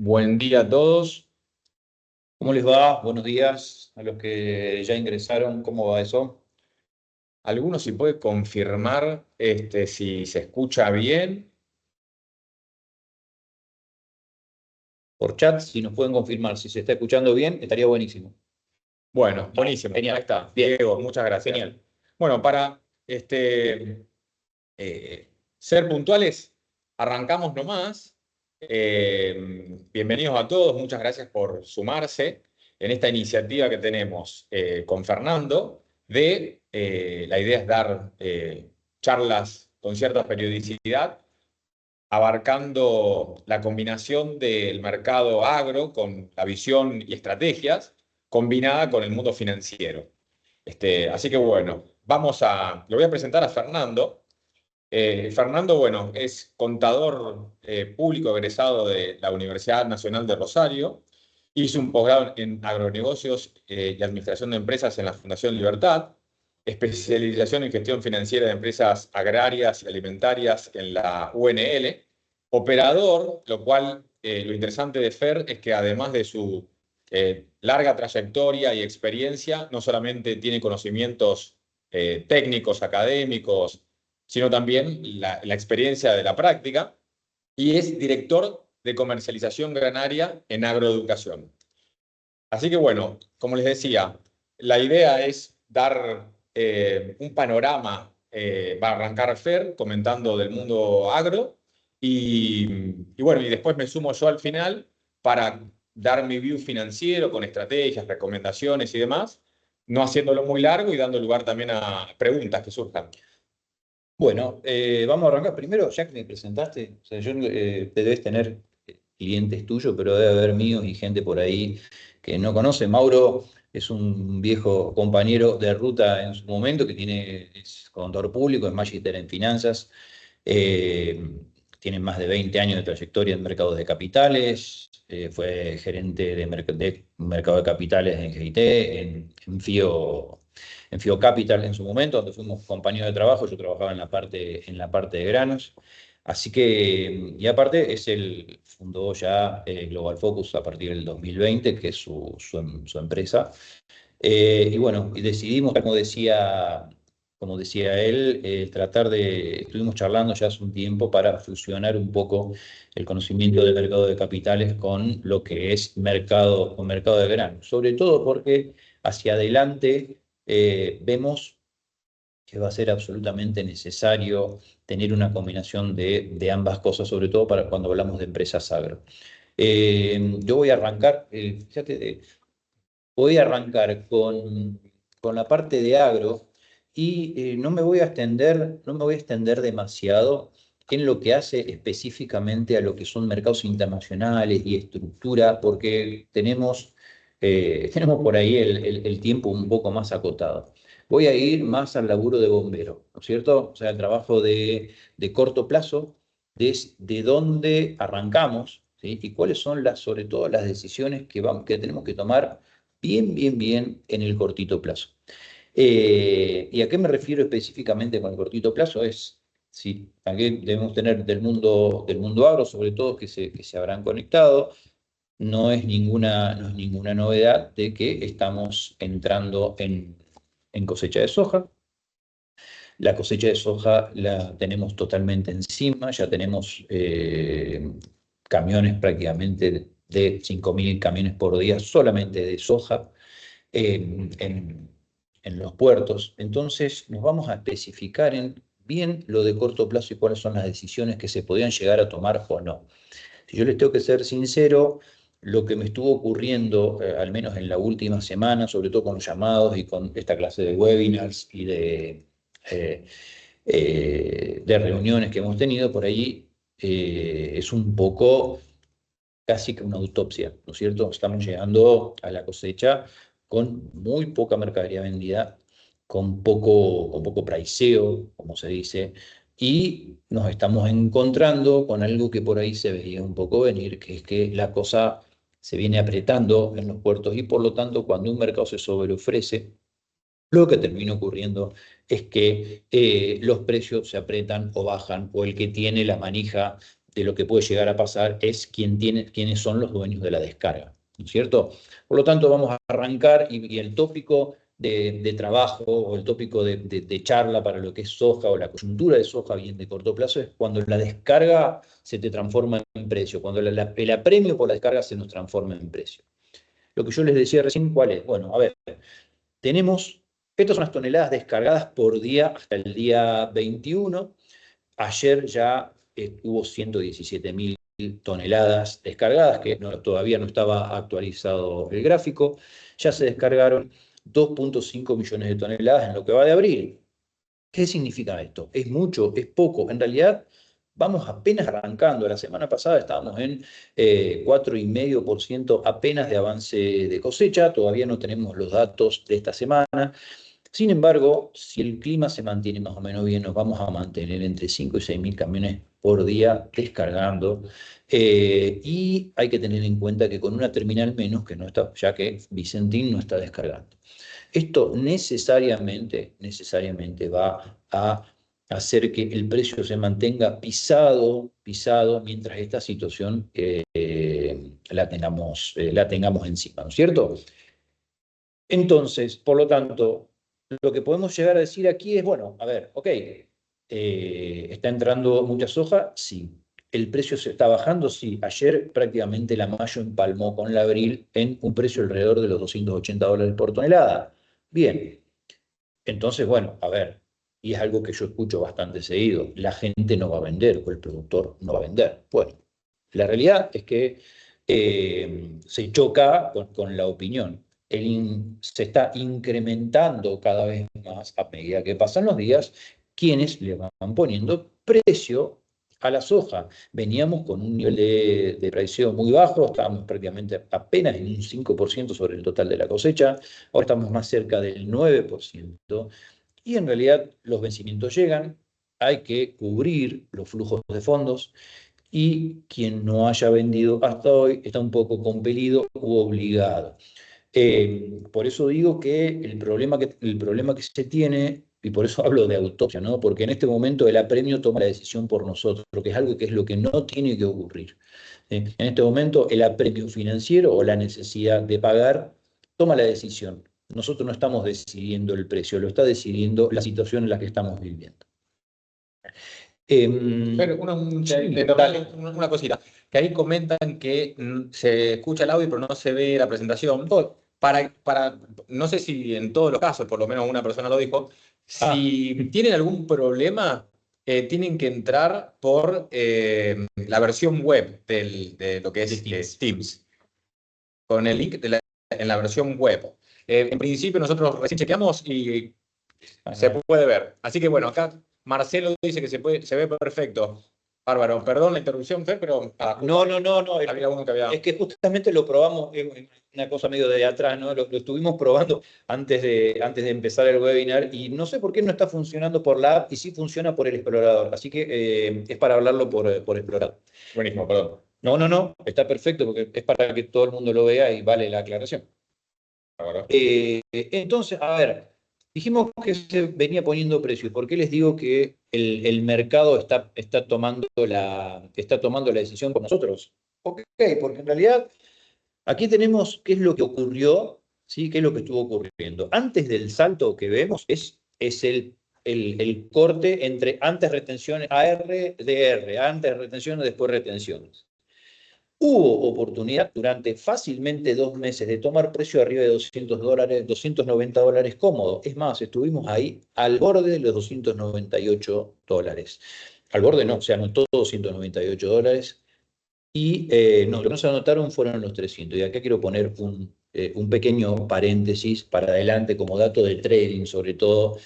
Buen día a todos. ¿Cómo les va? Buenos días a los que ya ingresaron. ¿Cómo va eso? Algunos si puede confirmar si se escucha bien por chat, si nos pueden confirmar si se está escuchando bien, estaría buenísimo. Bueno, buenísimo. Genial. Ahí está. Diego, muchas gracias. Genial. Bueno, para ser puntuales, arrancamos nomás. Bienvenidos a todos, muchas gracias por sumarse en esta iniciativa que tenemos con Fernando la idea es dar charlas con cierta periodicidad, abarcando la combinación del mercado agro con la visión y estrategias, combinada con el mundo financiero. Así que bueno, le voy a presentar a Fernando. Fernando, bueno, es contador público egresado de la Universidad Nacional de Rosario. Hizo un posgrado en agronegocios y administración de empresas en la Fundación Libertad, especialización en gestión financiera de empresas agrarias y alimentarias en la UNL, operador, lo cual lo interesante de Fer es que además de su larga trayectoria y experiencia, no solamente tiene conocimientos técnicos, académicos, sino también la experiencia de la práctica, y es director de comercialización granaria en agroeducación. Así que bueno, como les decía, la idea es dar un panorama, va a arrancar Fer comentando del mundo agro, y bueno, y después me sumo yo al final para dar mi view financiero con estrategias, recomendaciones y demás, no haciéndolo muy largo y dando lugar también a preguntas que surjan. Bueno, vamos a arrancar. Primero, ya que me presentaste, o sea, te debes tener clientes tuyos, pero debe haber míos y gente por ahí que no conoce. Mauro es un viejo compañero de ruta en su momento es contador público, es magíster en finanzas, eh, tiene más de 20 años de trayectoria en mercados de capitales, fue gerente de mercado de capitales en GIT, en FIO Capital en su momento, donde fuimos compañeros de trabajo. Yo trabajaba en la parte de granos. Así que, y aparte, fundó ya Global Focus a partir del 2020, que es su empresa. Y bueno, y decidimos, como decía él, estuvimos charlando ya hace un tiempo para fusionar un poco el conocimiento del mercado de capitales con lo que es mercado de granos. Sobre todo porque hacia adelante vemos que va a ser absolutamente necesario tener una combinación de ambas cosas, sobre todo para cuando hablamos de empresas agro. Yo voy a arrancar, voy a arrancar con la parte de agro y no me voy a extender demasiado en lo que hace específicamente a lo que son mercados internacionales y estructura, porque tenemos por ahí el tiempo un poco más acotado. Voy a ir más al laburo de bombero, ¿no es cierto? O sea, el trabajo de corto plazo, de dónde arrancamos, ¿sí? Y cuáles son sobre todo las decisiones que tenemos que tomar bien en el cortito plazo. ¿Y a qué me refiero específicamente con el cortito plazo? Sí, aquí debemos tener del mundo agro, sobre todo que se habrán conectado. No es ninguna novedad de que estamos entrando en cosecha de soja. La cosecha de soja la tenemos totalmente encima, ya tenemos camiones prácticamente de 5.000 camiones por día solamente de soja en, en- en los puertos. Entonces nos vamos a especificar en bien lo de corto plazo y cuáles son las decisiones que se podían llegar a tomar o no. Si yo les tengo que ser sincero, lo que me estuvo ocurriendo, al menos en la última semana, sobre todo con los llamados y con esta clase de webinars y eh, de reuniones que hemos tenido por ahí, es un poco casi que una autopsia, ¿no es cierto? Estamos llegando a la cosecha con muy poca mercadería vendida, con poco priceo, como se dice, y nos estamos encontrando con algo que por ahí se veía un poco venir, que es que la cosa se viene apretando en los puertos y por lo tanto cuando un mercado se sobreofrece, lo que termina ocurriendo es que los precios se apretan o bajan, o el que tiene la manija de lo que puede llegar a pasar es quiénes son los dueños de la descarga, ¿no es cierto? Por lo tanto, vamos a arrancar y el tópico de trabajo o el tópico de charla para lo que es soja o la coyuntura de soja bien de corto plazo es cuando la descarga se te transforma en precio, cuando el apremio por la descarga se nos transforma en precio. Lo que yo les decía recién, ¿cuál es? Bueno, a ver, estas son las toneladas descargadas por día hasta el día 21. Ayer ya hubo 117.000 toneladas descargadas, que todavía no estaba actualizado el gráfico. Ya se descargaron 2.5 millones de toneladas en lo que va de abril. ¿Qué significa esto? ¿Es mucho? ¿Es poco? En realidad, vamos apenas arrancando. La semana pasada estábamos en 4,5% apenas de avance de cosecha. Todavía no tenemos los datos de esta semana. Sin embargo, si el clima se mantiene más o menos bien, nos vamos a mantener entre 5 y 6 mil camiones por día descargando. Y hay que tener en cuenta que con una terminal menos, que no está, ya que Vicentín no está descargando. Esto necesariamente va a hacer que el precio se mantenga pisado mientras esta situación la tengamos encima, ¿no es cierto? Entonces, por lo tanto, lo que podemos llegar a decir aquí es, bueno, a ver, ok, ¿está entrando mucha soja? Sí. ¿El precio se está bajando? Sí. Ayer prácticamente la mayo empalmó con la abril en un precio alrededor de los $280 por tonelada. Bien, entonces, bueno, a ver, y es algo que yo escucho bastante seguido, la gente no va a vender o el productor no va a vender. Bueno, la realidad es que se choca con la opinión. Se está incrementando cada vez más a medida que pasan los días quienes le van poniendo precio a la soja. Veníamos con un nivel de precio muy bajo, estábamos prácticamente apenas en un 5% sobre el total de la cosecha, ahora estamos más cerca del 9%, y en realidad los vencimientos llegan, hay que cubrir los flujos de fondos, y quien no haya vendido hasta hoy está un poco compelido u obligado. Por eso digo que el problema que se tiene, y por eso hablo de autopsia, ¿no? Porque en este momento el apremio toma la decisión por nosotros, que es algo que es lo que no tiene que ocurrir. En este momento el apremio financiero o la necesidad de pagar toma la decisión. Nosotros no estamos decidiendo el precio, lo está decidiendo la situación en la que estamos viviendo. Pero Sí, dale. una cosita, que ahí comentan que se escucha el audio pero no se ve la presentación. No sé si en todos los casos, por lo menos una persona lo dijo, Ah, si tienen algún problema, tienen que entrar por la versión web de lo que de es Teams. Teams, con el link en la versión web. En principio nosotros recién chequeamos y se Ajá. puede ver. Así que bueno, acá Marcelo dice que se ve perfecto. Bárbaro, perdón la interrupción, Fer, pero No, justo no, no, no. había uno que Es había. que justamente lo probamos, una cosa medio de atrás, ¿no? Lo estuvimos probando antes de empezar el webinar y no sé por qué no está funcionando por la app y sí funciona por el explorador. Así que es para hablarlo por explorador. Buenísimo, perdón. No, no, no, está perfecto porque es para que todo el mundo lo vea y vale la aclaración. Bárbaro. Entonces, a ver, dijimos que se venía poniendo precio. ¿Por qué les digo que el mercado está tomando la decisión por nosotros? Ok, porque en realidad aquí tenemos qué es lo que ocurrió, ¿sí? ¿Qué es lo que estuvo ocurriendo? Antes del salto que vemos es el corte entre antes retenciones, AR, DR, antes retenciones, después retenciones. Hubo oportunidad durante fácilmente 2 meses de tomar precio arriba de $200, $290 cómodo. Es más, estuvimos ahí al borde de los $298. Al borde no, se anotó $298 y no, lo que no se anotaron fueron los 300. Y acá quiero poner un pequeño paréntesis para adelante como dato de trading, sobre todo.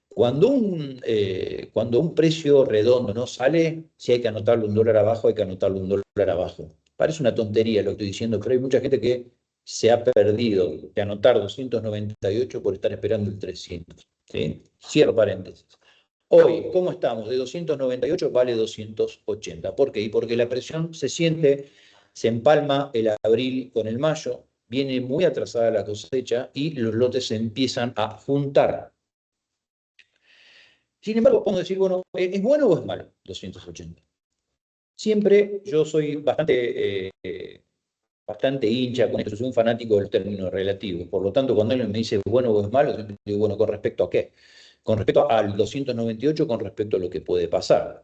Cuando un precio redondo no sale, si hay que anotarle un dólar abajo, hay que anotarle un dólar abajo. Parece una tontería lo que estoy diciendo, pero hay mucha gente que se ha perdido de anotar 298 por estar esperando el 300. ¿Sí? Cierro paréntesis. Hoy, ¿cómo estamos? De 298 vale 280. ¿Por qué? Y porque la presión se siente, se empalma el abril con el mayo, viene muy atrasada la cosecha y los lotes se empiezan a juntar. Sin embargo, podemos decir, bueno, ¿es bueno o es malo 280? Siempre yo soy bastante hincha con esto, soy un fanático de los términos relativos. Por lo tanto, cuando alguien me dice bueno o es malo, yo digo, bueno, ¿con respecto a qué? Con respecto al 298, con respecto a lo que puede pasar.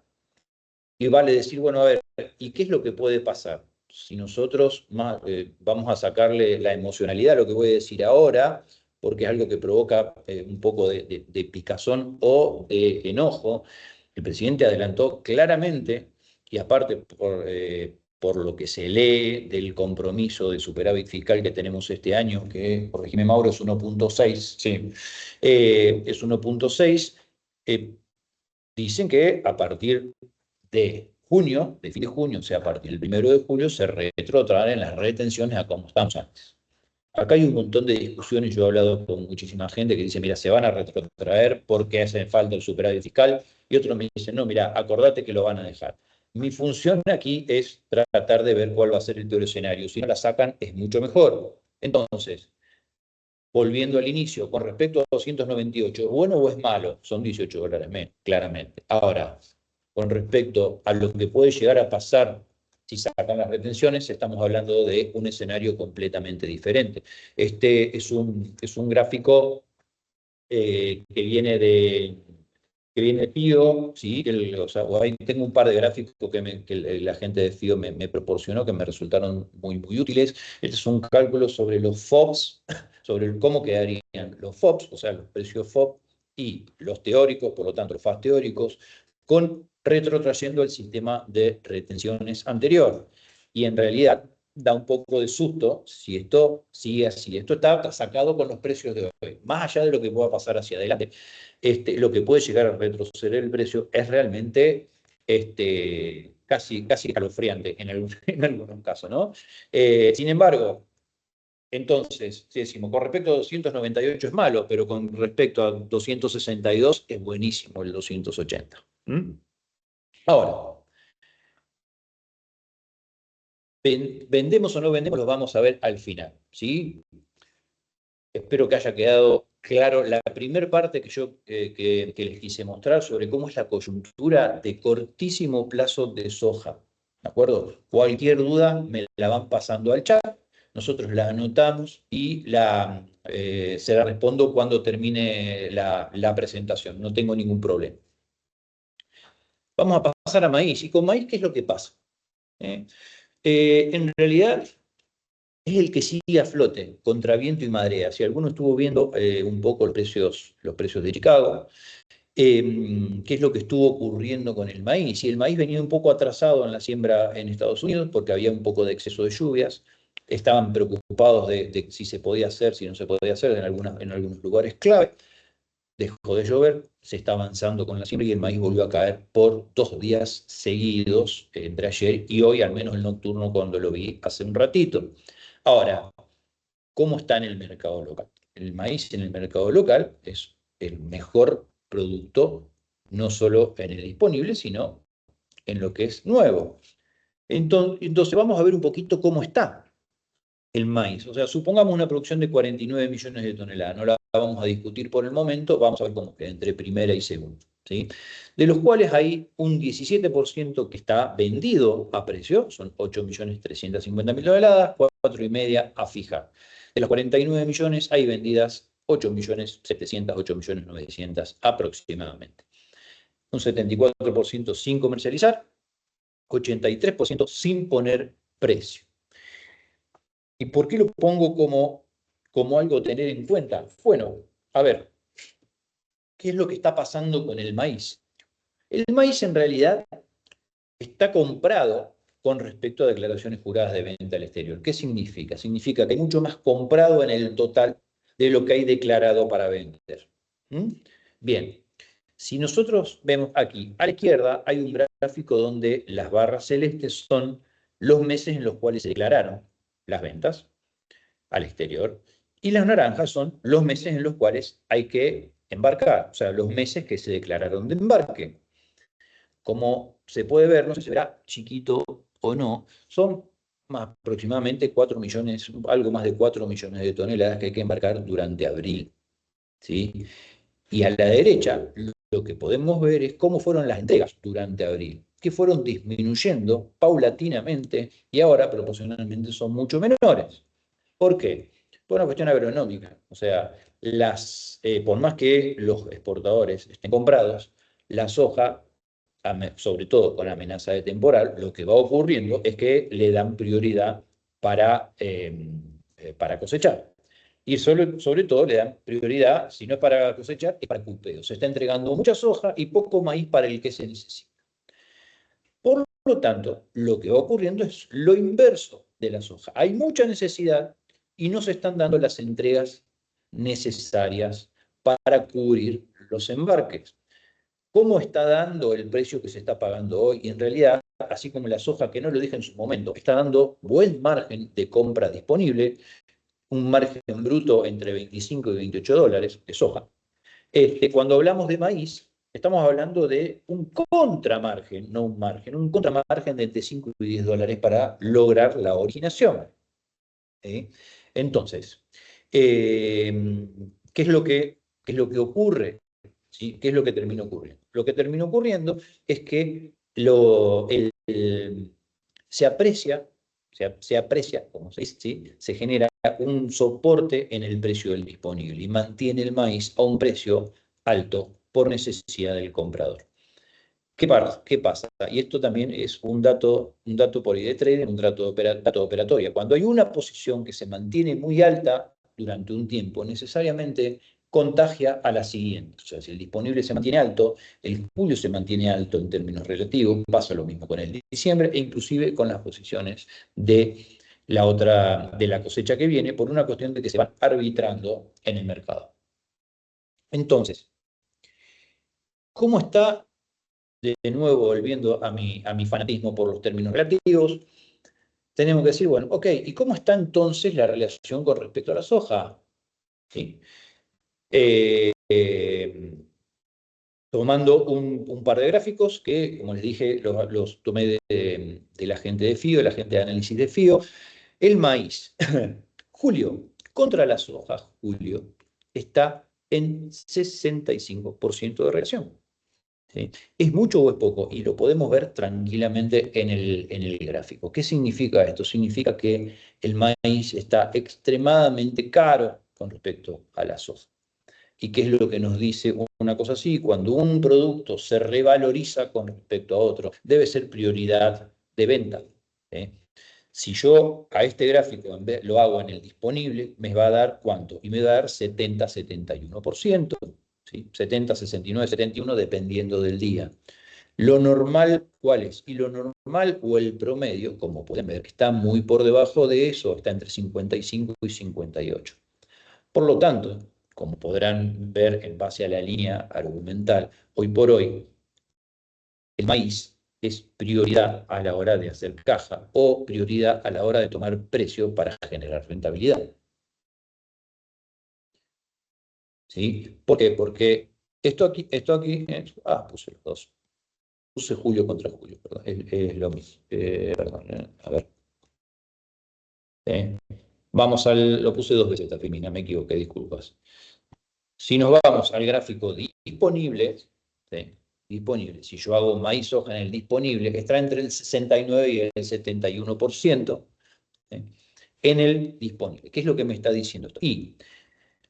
Y vale decir, bueno, a ver, ¿y qué es lo que puede pasar? Si nosotros vamos a sacarle la emocionalidad a lo que voy a decir ahora, porque es algo que provoca un poco de picazón o de enojo, el presidente adelantó claramente, y aparte por lo que se lee del compromiso de superávit fiscal que tenemos este año, que, corregime Mauro, es 1.6, Sí, es 1.6, dicen que a partir de junio, de fin de junio, o sea, a partir del 1 de julio, se retrotraen las retenciones a como estamos antes. Acá hay un montón de discusiones, yo he hablado con muchísima gente que dice, mira, se van a retrotraer porque hace falta el superávit fiscal, y otros me dicen, no, mira, acordate que lo van a dejar. Mi función aquí es tratar de ver cuál va a ser el peor escenario. Si no la sacan, es mucho mejor. Entonces, volviendo al inicio, con respecto a 298, ¿es bueno o es malo? Son $18 menos, claramente. Ahora, con respecto a lo que puede llegar a pasar si sacan las retenciones, estamos hablando de un escenario completamente diferente. Este es un gráfico que viene de FIO, ¿sí? O sea, ahí tengo un par de gráficos que la gente de FIO me proporcionó que me resultaron muy útiles. Este es un cálculo sobre los FOBs, sobre cómo quedarían los FOBs, o sea, los precios FOB y los teóricos, por lo tanto, los FAS teóricos, con retrotrayendo el sistema de retenciones anterior. Y en realidad da un poco de susto si esto sigue así. Esto está sacado con los precios de hoy. Más allá de lo que pueda pasar hacia adelante, lo que puede llegar a retroceder el precio es realmente casi escalofriante en algunos casos, ¿no? Sin embargo, entonces, si decimos, con respecto a 298 es malo, pero con respecto a 262 es buenísimo el 280. ¿Mm? Ahora, vendemos o no vendemos, lo vamos a ver al final, ¿sí? Espero que haya quedado claro la primera parte que les quise mostrar sobre cómo es la coyuntura de cortísimo plazo de soja. ¿De acuerdo? Cualquier duda me la van pasando al chat, nosotros la anotamos y se la respondo cuando termine la presentación. No tengo ningún problema. Vamos a pasar a maíz. ¿Y con maíz qué es lo que pasa? En realidad es el que sigue a flote contra viento y marea. Si alguno estuvo viendo un poco los precios de Chicago, qué es lo que estuvo ocurriendo con el maíz. Y el maíz venía un poco atrasado en la siembra en Estados Unidos porque había un poco de exceso de lluvias. Estaban preocupados de si se podía hacer, si no se podía hacer en algunos lugares clave. Dejó de llover, se está avanzando con la siembra y el maíz volvió a caer por 2 días seguidos, entre ayer y hoy, al menos el nocturno cuando lo vi hace un ratito. Ahora, ¿cómo está en el mercado local? El maíz en el mercado local es el mejor producto, no solo en el disponible, sino en lo que es nuevo. Entonces vamos a ver un poquito cómo está el maíz. O sea, supongamos una producción de 49 millones de toneladas. No la vamos a discutir por el momento, vamos a ver cómo queda entre primera y segunda. ¿Sí? De los cuales hay un 17% que está vendido a precio, son 8.350.000 toneladas, 4,5 a fijar. De los 49 millones hay vendidas 8.700.000, 8.900.000 aproximadamente. Un 74% sin comercializar, 83% sin poner precio. ¿Y por qué lo pongo como algo a tener en cuenta? Bueno, a ver, ¿qué es lo que está pasando con el maíz? El maíz en realidad está comprado con respecto a declaraciones juradas de venta al exterior. ¿Qué significa? Significa que hay mucho más comprado en el total de lo que hay declarado para vender. ¿Mm? Bien, si nosotros vemos aquí, a la izquierda hay un gráfico donde las barras celestes son los meses en los cuales se declararon las ventas al exterior, y las naranjas son los meses en los cuales hay que embarcar, o sea, los meses que se declararon de embarque. Como se puede ver, no sé si verá chiquito o no, son aproximadamente 4 millones, algo más de 4 millones de toneladas que hay que embarcar durante abril, ¿sí? Y a la derecha, lo que podemos ver es cómo fueron las entregas durante abril. que fueron disminuyendo paulatinamente y ahora proporcionalmente son mucho menores. ¿Por qué? Por una cuestión agronómica. O sea, por más que los exportadores estén comprados, la soja, sobre todo con amenaza de temporal, lo que va ocurriendo es que le dan prioridad para cosechar. Y sobre todo le dan prioridad, si no es para cosechar, es para culpeo. Se está entregando mucha soja y poco maíz para el que se necesita. Por lo tanto, lo que va ocurriendo es lo inverso de la soja. Hay mucha necesidad y no se están dando las entregas necesarias para cubrir los embarques. ¿Cómo está dando el precio que se está pagando hoy? Y en realidad, así como la soja, que no lo dije en su momento, está dando buen margen de compra disponible, un margen bruto entre 25 y 28 dólares de soja. Cuando hablamos de maíz, estamos hablando de un contramargen, no un margen, un contramargen de entre 5 y 10 dólares para lograr la originación. Entonces, ¿qué es lo que ocurre? ¿Sí? ¿Qué es lo que termina ocurriendo? Lo que termina ocurriendo es que se aprecia, como se dice, ¿sí? Se genera un soporte en el precio del disponible y mantiene el maíz a un precio alto por necesidad del comprador. ¿Qué pasa? Y esto también es un dato por ahí de trading, un dato de operatoria. Cuando hay una posición que se mantiene muy alta durante un tiempo, necesariamente contagia a la siguiente. O sea, si el disponible se mantiene alto, el julio se mantiene alto en términos relativos, pasa lo mismo con el de diciembre e inclusive con las posiciones de la cosecha que viene, por una cuestión de que se van arbitrando en el mercado. Entonces, ¿cómo está? De nuevo, volviendo a mi fanatismo por los términos relativos, tenemos que decir, bueno, ok, ¿y cómo está entonces la relación con respecto a la soja? ¿Sí? Tomando un par de gráficos que, como les dije, los tomé de la gente de FIO, de la gente de análisis de FIO. El maíz, julio, contra la soja, julio, está en 65% de reacción. ¿Sí? ¿Es mucho o es poco? Y lo podemos ver tranquilamente en el gráfico. ¿Qué significa esto? Significa que el maíz está extremadamente caro con respecto a la soja. ¿Y qué es lo que nos dice una cosa así? Cuando un producto se revaloriza con respecto a otro, debe ser prioridad de venta. ¿Sí? Si yo a este gráfico lo hago en el disponible, me va a dar ¿cuánto? Y me va a dar 70-71%. ¿Sí? 70, 69, 71, dependiendo del día. Lo normal, ¿cuál es? Y lo normal o el promedio, como pueden ver, está muy por debajo de eso, está entre 55 y 58. Por lo tanto, como podrán ver en base a la línea argumental, hoy por hoy, el maíz es prioridad a la hora de hacer caja o prioridad a la hora de tomar precio para generar rentabilidad. ¿Sí? ¿Por qué? Porque esto aquí puse los dos. Puse julio contra julio, perdón, es lo mismo. Perdón, a ver. Lo puse dos veces, Tafimina, me equivoqué, disculpas. Si nos vamos al gráfico disponible, ¿sí? Disponible, si yo hago maíz soja en el disponible, que está entre el 69 y el 71%, ¿sí? En el disponible. ¿Qué es lo que me está diciendo esto? Y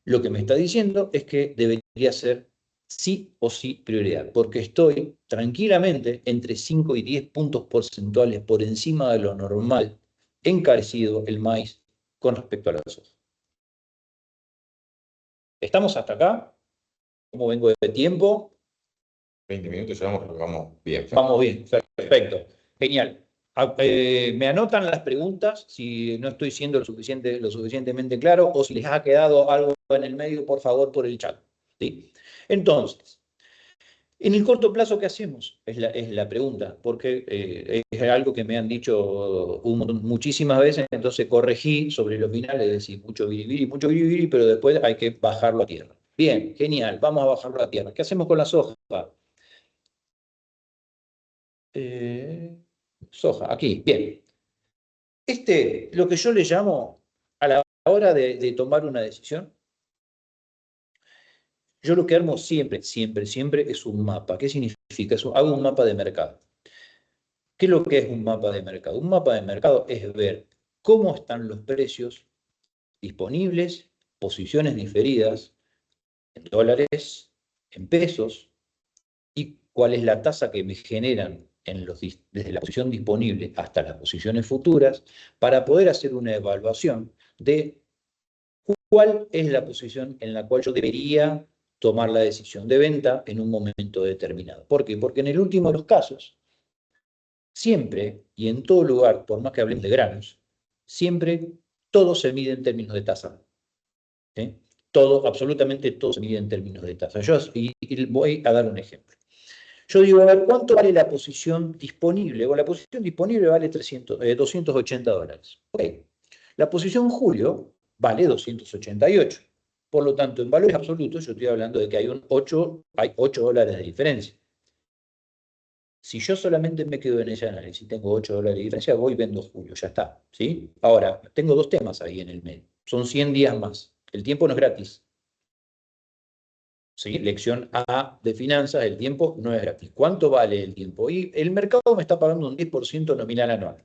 lo que me está diciendo es que debería ser sí o sí prioridad, porque estoy tranquilamente entre 5 y 10 puntos porcentuales por encima de lo normal, encarecido el maíz con respecto a la soja. ¿Estamos hasta acá? ¿Cómo vengo de tiempo? 20 minutos llevamos, vamos bien. Vamos bien, perfecto. Genial. Me anotan las preguntas si no estoy siendo lo suficientemente claro o si les ha quedado algo en el medio, por favor, por el chat. ¿Sí? Entonces, en el corto plazo, ¿qué hacemos? Es la pregunta, porque es algo que me han dicho muchísimas veces, entonces corregí sobre los finales, es decir, mucho biribiri, pero después hay que bajarlo a tierra. Bien, genial, vamos a bajarlo a tierra. ¿Qué hacemos con la soja? Soja, aquí, bien. Lo que yo le llamo a la hora de tomar una decisión, yo lo que armo siempre es un mapa. ¿Qué significa eso? Hago un mapa de mercado. ¿Qué es lo que es un mapa de mercado? Un mapa de mercado es ver cómo están los precios disponibles, posiciones diferidas en dólares, en pesos, y cuál es la tasa que me generan desde la posición disponible hasta las posiciones futuras, para poder hacer una evaluación de cuál es la posición en la cual yo debería tomar la decisión de venta en un momento determinado. ¿Por qué? Porque en el último de los casos, siempre y en todo lugar, por más que hablemos de granos, siempre todo se mide en términos de tasa. ¿Sí? Todo, absolutamente todo se mide en términos de tasa. Y voy a dar un ejemplo. Yo digo, a ver, ¿cuánto vale la posición disponible? O la posición disponible vale $280. Ok. La posición julio vale 288. Por lo tanto, en valores absolutos, yo estoy hablando de que hay 8 dólares de diferencia. Si yo solamente me quedo en ese análisis y tengo 8 dólares de diferencia, voy y vendo julio, ya está. ¿Sí? Ahora, tengo dos temas ahí en el medio. Son 100 días más. El tiempo no es gratis. ¿Sí? Lección A de finanzas, el tiempo no es gratis. ¿Cuánto vale el tiempo? Y el mercado me está pagando un 10% nominal anual.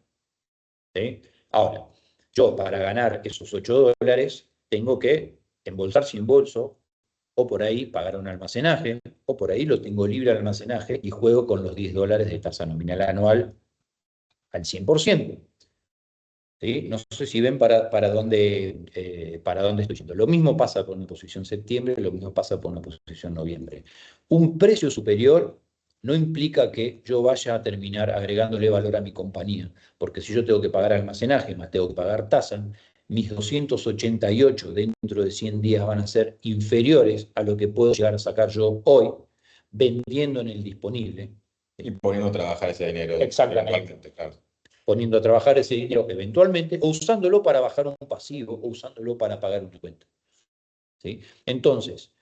¿Sí? Ahora, yo para ganar esos 8 dólares tengo que embolsar sin bolso, o por ahí pagar un almacenaje, o por ahí lo tengo libre al almacenaje y juego con los 10 dólares de tasa nominal anual al 100%. ¿Sí? No sé si ven para dónde estoy yendo. Lo mismo pasa con la posición septiembre, lo mismo pasa con la posición noviembre. Un precio superior no implica que yo vaya a terminar agregándole valor a mi compañía, porque si yo tengo que pagar almacenaje, más tengo que pagar tasa, mis 288 dentro de 100 días van a ser inferiores a lo que puedo llegar a sacar yo hoy, vendiendo en el disponible. Y poniendo a trabajar ese dinero. Exactamente. Claro. Poniendo a trabajar ese dinero eventualmente, o usándolo para bajar un pasivo, o usándolo para pagar una cuenta. ¿Sí? Entonces,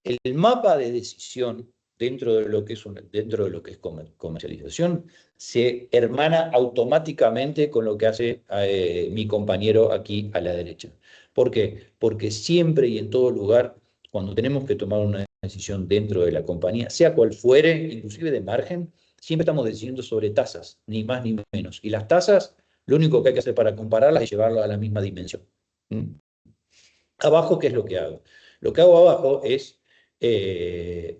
el mapa de decisión dentro de lo que es comercialización se hermana automáticamente con lo que hace mi compañero aquí a la derecha. ¿Por qué? Porque siempre y en todo lugar, cuando tenemos que tomar una decisión dentro de la compañía, sea cual fuere, inclusive de margen, siempre estamos decidiendo sobre tasas, ni más ni menos. Y las tasas, lo único que hay que hacer para compararlas es llevarlas a la misma dimensión. ¿Mm? Abajo, ¿qué es lo que hago? Lo que hago abajo es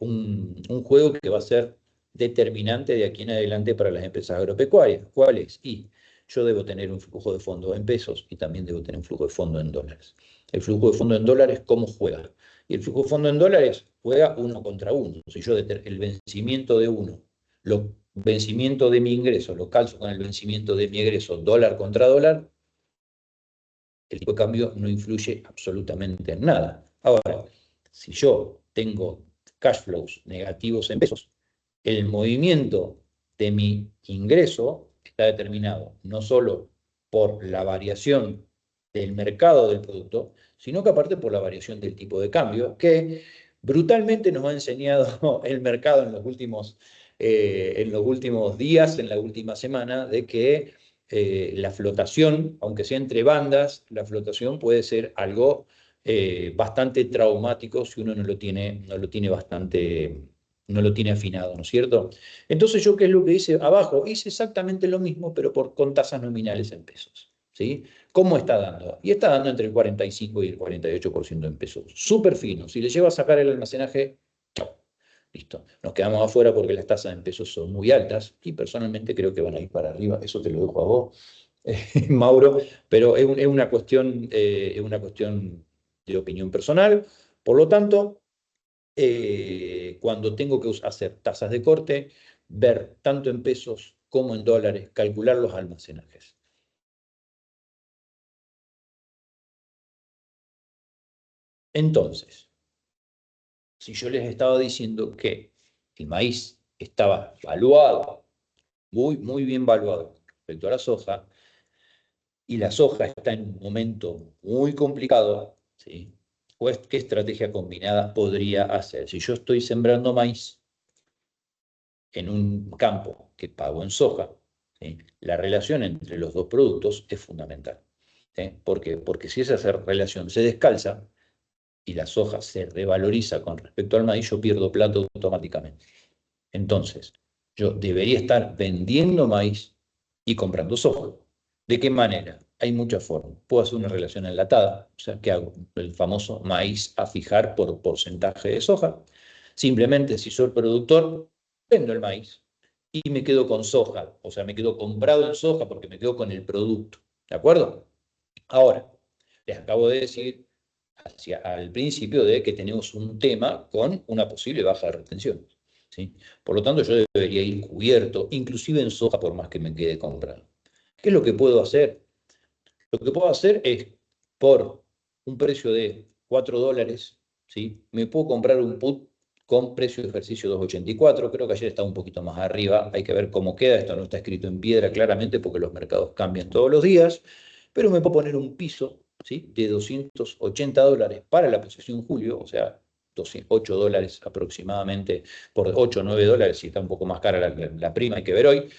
un juego que va a ser determinante de aquí en adelante para las empresas agropecuarias. ¿Cuál es? Y yo debo tener un flujo de fondo en pesos y también debo tener un flujo de fondo en dólares. El flujo de fondo en dólares, ¿cómo juega? Y el flujo de fondo en dólares juega uno contra uno. Si yo el vencimiento de uno, el vencimiento de mi ingreso, lo calzo con el vencimiento de mi egreso, dólar contra dólar, el tipo de cambio no influye absolutamente en nada. Ahora, si yo tengo cash flows negativos en pesos, el movimiento de mi ingreso está determinado no solo por la variación del mercado del producto, sino que aparte por la variación del tipo de cambio, que brutalmente nos ha enseñado el mercado en los últimos días, en la última semana, de que la flotación, aunque sea entre bandas, la flotación puede ser algo bastante traumático si uno no lo tiene afinado, ¿no es cierto? Entonces, ¿yo qué es lo que hice abajo? Hice exactamente lo mismo, pero con tasas nominales en pesos. ¿Sí? ¿Cómo está dando? Y está dando entre el 45 y el 48% en pesos. Súper fino. Si le lleva a sacar el almacenaje, chao. Listo. Nos quedamos afuera porque las tasas en pesos son muy altas y personalmente creo que van a ir para arriba. Eso te lo dejo a vos, Mauro, pero es una cuestión de opinión personal. Por lo tanto, cuando tengo que hacer tasas de corte, ver tanto en pesos como en dólares, calcular los almacenajes. Entonces, si yo les estaba diciendo que el maíz estaba valuado, muy, muy bien valuado respecto a la soja, y la soja está en un momento muy complicado, ¿sí? Pues, ¿qué estrategia combinada podría hacer? Si yo estoy sembrando maíz en un campo que pago en soja, ¿sí? La relación entre los dos productos es fundamental. ¿Sí? ¿Por qué? Porque si esa relación se descalza y la soja se revaloriza con respecto al maíz, yo pierdo plata automáticamente. Entonces, yo debería estar vendiendo maíz y comprando soja. ¿De qué manera? Hay muchas formas. Puedo hacer una relación enlatada, o sea, ¿qué hago? El famoso maíz a fijar por porcentaje de soja. Simplemente, si soy productor, vendo el maíz y me quedo con soja, o sea, me quedo comprado en soja porque me quedo con el producto. ¿De acuerdo? Ahora, les acabo de decir al principio de que tenemos un tema con una posible baja de retención. ¿Sí? Por lo tanto, yo debería ir cubierto, inclusive en soja, por más que me quede comprado. ¿Qué es lo que puedo hacer? Lo que puedo hacer es, por un precio de $4, ¿sí? Me puedo comprar un put con precio de ejercicio 2.84, creo que ayer estaba un poquito más arriba, hay que ver cómo queda, esto no está escrito en piedra claramente porque los mercados cambian todos los días, pero me puedo poner un piso, ¿sí? De $280 para la posición julio, o sea, $8 aproximadamente, por 8 o 9 dólares, si está un poco más cara la prima, hay que ver hoy,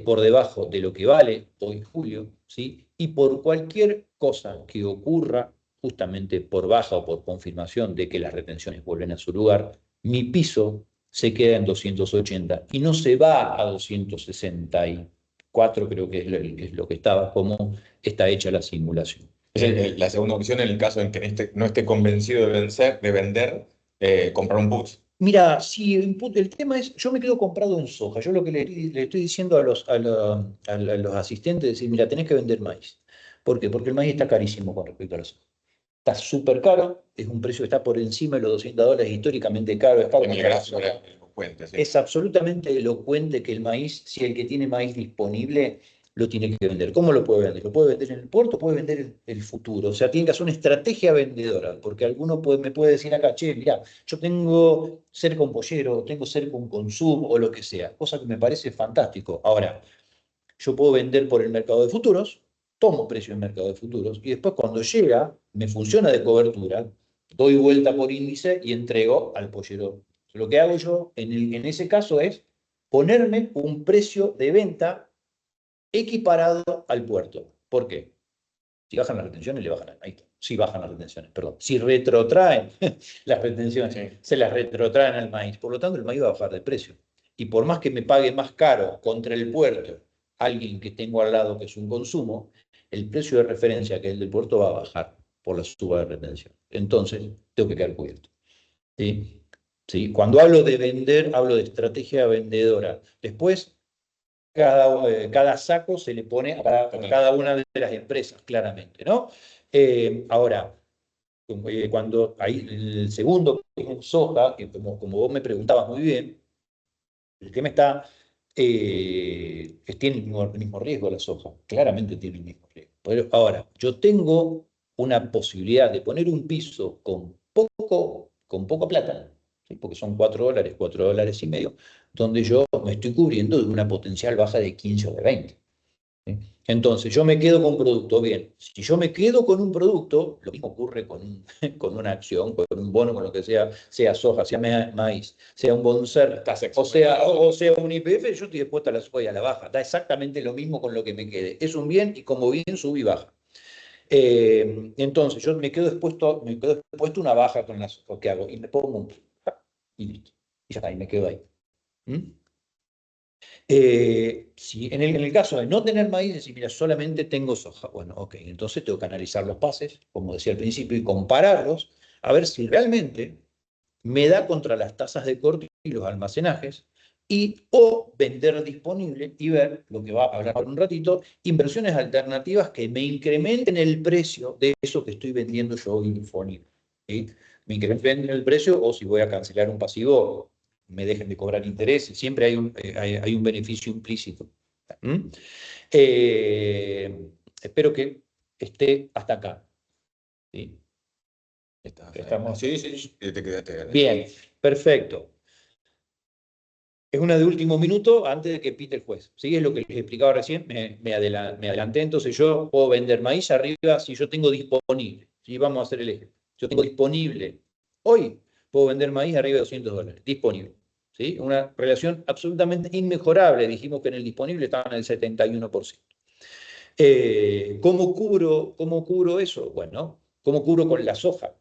por debajo de lo que vale hoy julio, ¿sí? Y por cualquier cosa que ocurra, justamente por baja o por confirmación de que las retenciones vuelven a su lugar, mi piso se queda en 280 y no se va a 264, creo que es lo que estaba, como está hecha la simulación. Es la segunda opción en el caso en que no esté convencido de vender, comprar un put. Mira, si el tema es, yo me quedo comprado en soja. Yo lo que le estoy diciendo a los asistentes es decir, mira, tenés que vender maíz. ¿Por qué? Porque el maíz está carísimo con respecto a la soja. Está súper caro, es un precio que está por encima de los $200, históricamente caro, es caro. En el gráfico era elocuente, sí. Es absolutamente elocuente que el maíz, si el que tiene maíz disponible, lo tiene que vender. ¿Cómo lo puede vender? Lo puede vender en el puerto, puede vender en el futuro. O sea, tiene que hacer una estrategia vendedora, porque alguno me puede decir acá, che, mira, yo tengo cerca un pollero, tengo cerca un consumo o lo que sea, cosa que me parece fantástico. Ahora, yo puedo vender por el mercado de futuros, tomo precio en mercado de futuros, y después cuando llega, me funciona de cobertura, doy vuelta por índice y entrego al pollero. Lo que hago yo en ese caso es ponerme un precio de venta equiparado al puerto. ¿Por qué? Si bajan las retenciones, le bajan ahí. Si bajan las retenciones, perdón. Si retrotraen las retenciones, Sí. se las retrotraen al maíz. Por lo tanto, el maíz va a bajar de precio. Y por más que me pague más caro contra el puerto alguien que tengo al lado que es un consumo, el precio de referencia que es el del puerto va a bajar por la suba de retención. Entonces, tengo que quedar cubierto. ¿Sí? ¿Sí? Cuando hablo de vender, hablo de estrategia vendedora. Después, cada saco se le pone a cada una de las empresas, claramente, ¿no? Ahora, cuando hay el segundo, que es en soja, que como vos me preguntabas muy bien, el tema está, tiene el mismo riesgo la soja, claramente tiene el mismo riesgo. Pero ahora, yo tengo una posibilidad de poner un piso con poca plata, ¿sí? Porque son $4, $4.50, donde yo me estoy cubriendo de una potencial baja de 15 o de 20. ¿Sí? Entonces, yo me quedo con un producto. Bien, si yo me quedo con un producto, lo mismo ocurre con una acción, con un bono, con lo que sea soja, sea maíz, sea un bonser, o sea un IPF, yo estoy dispuesto a la suba y a la baja. Da exactamente lo mismo con lo que me quede. Es un bien y como bien sube y baja. Entonces, yo me quedo expuesto a una baja con las que hago y me pongo un y listo. Y ya está, y me quedo ahí. ¿Mm? Si en el caso de no tener maíz, decir, mira, solamente tengo soja. Bueno, ok, entonces tengo que analizar los pases, como decía al principio, y compararlos, a ver si realmente me da contra las tasas de corte y los almacenajes, o vender disponible y ver, lo que va a hablar por un ratito, inversiones alternativas que me incrementen el precio de eso que estoy vendiendo yo hoy disponible. ¿Sí? Me incrementen el precio o si voy a cancelar un pasivo, me dejen de cobrar intereses. Siempre hay un beneficio implícito. ¿Mm? Espero que esté hasta acá. ¿Sí? Estamos. Sí, sí, sí, te quedaste. Bien, perfecto. Es una de último minuto antes de que pite el juez. ¿Sí? Es lo que les explicaba recién, me adelanté. Entonces yo puedo vender maíz arriba si yo tengo disponible. ¿Sí? Vamos a hacer el ejemplo. Yo tengo disponible hoy, puedo vender maíz arriba de $200, disponible. ¿Sí? Una relación absolutamente inmejorable. Dijimos que en el disponible estaba en el 71%. ¿Cómo cubro eso? Bueno, ¿cómo cubro con la soja?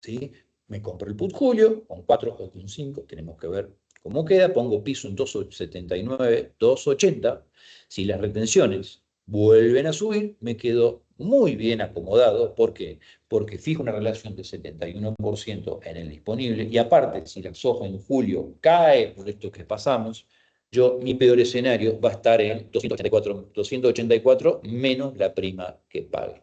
¿Sí? Me compro el put julio con 4 o con 5, tenemos que ver como queda, pongo piso en 2,79, 2,80. Si las retenciones vuelven a subir, me quedo muy bien acomodado. ¿Por qué? Porque fijo una relación de 71% en el disponible, y aparte, si la soja en julio cae por esto que pasamos, mi peor escenario va a estar en 284 menos la prima que pague.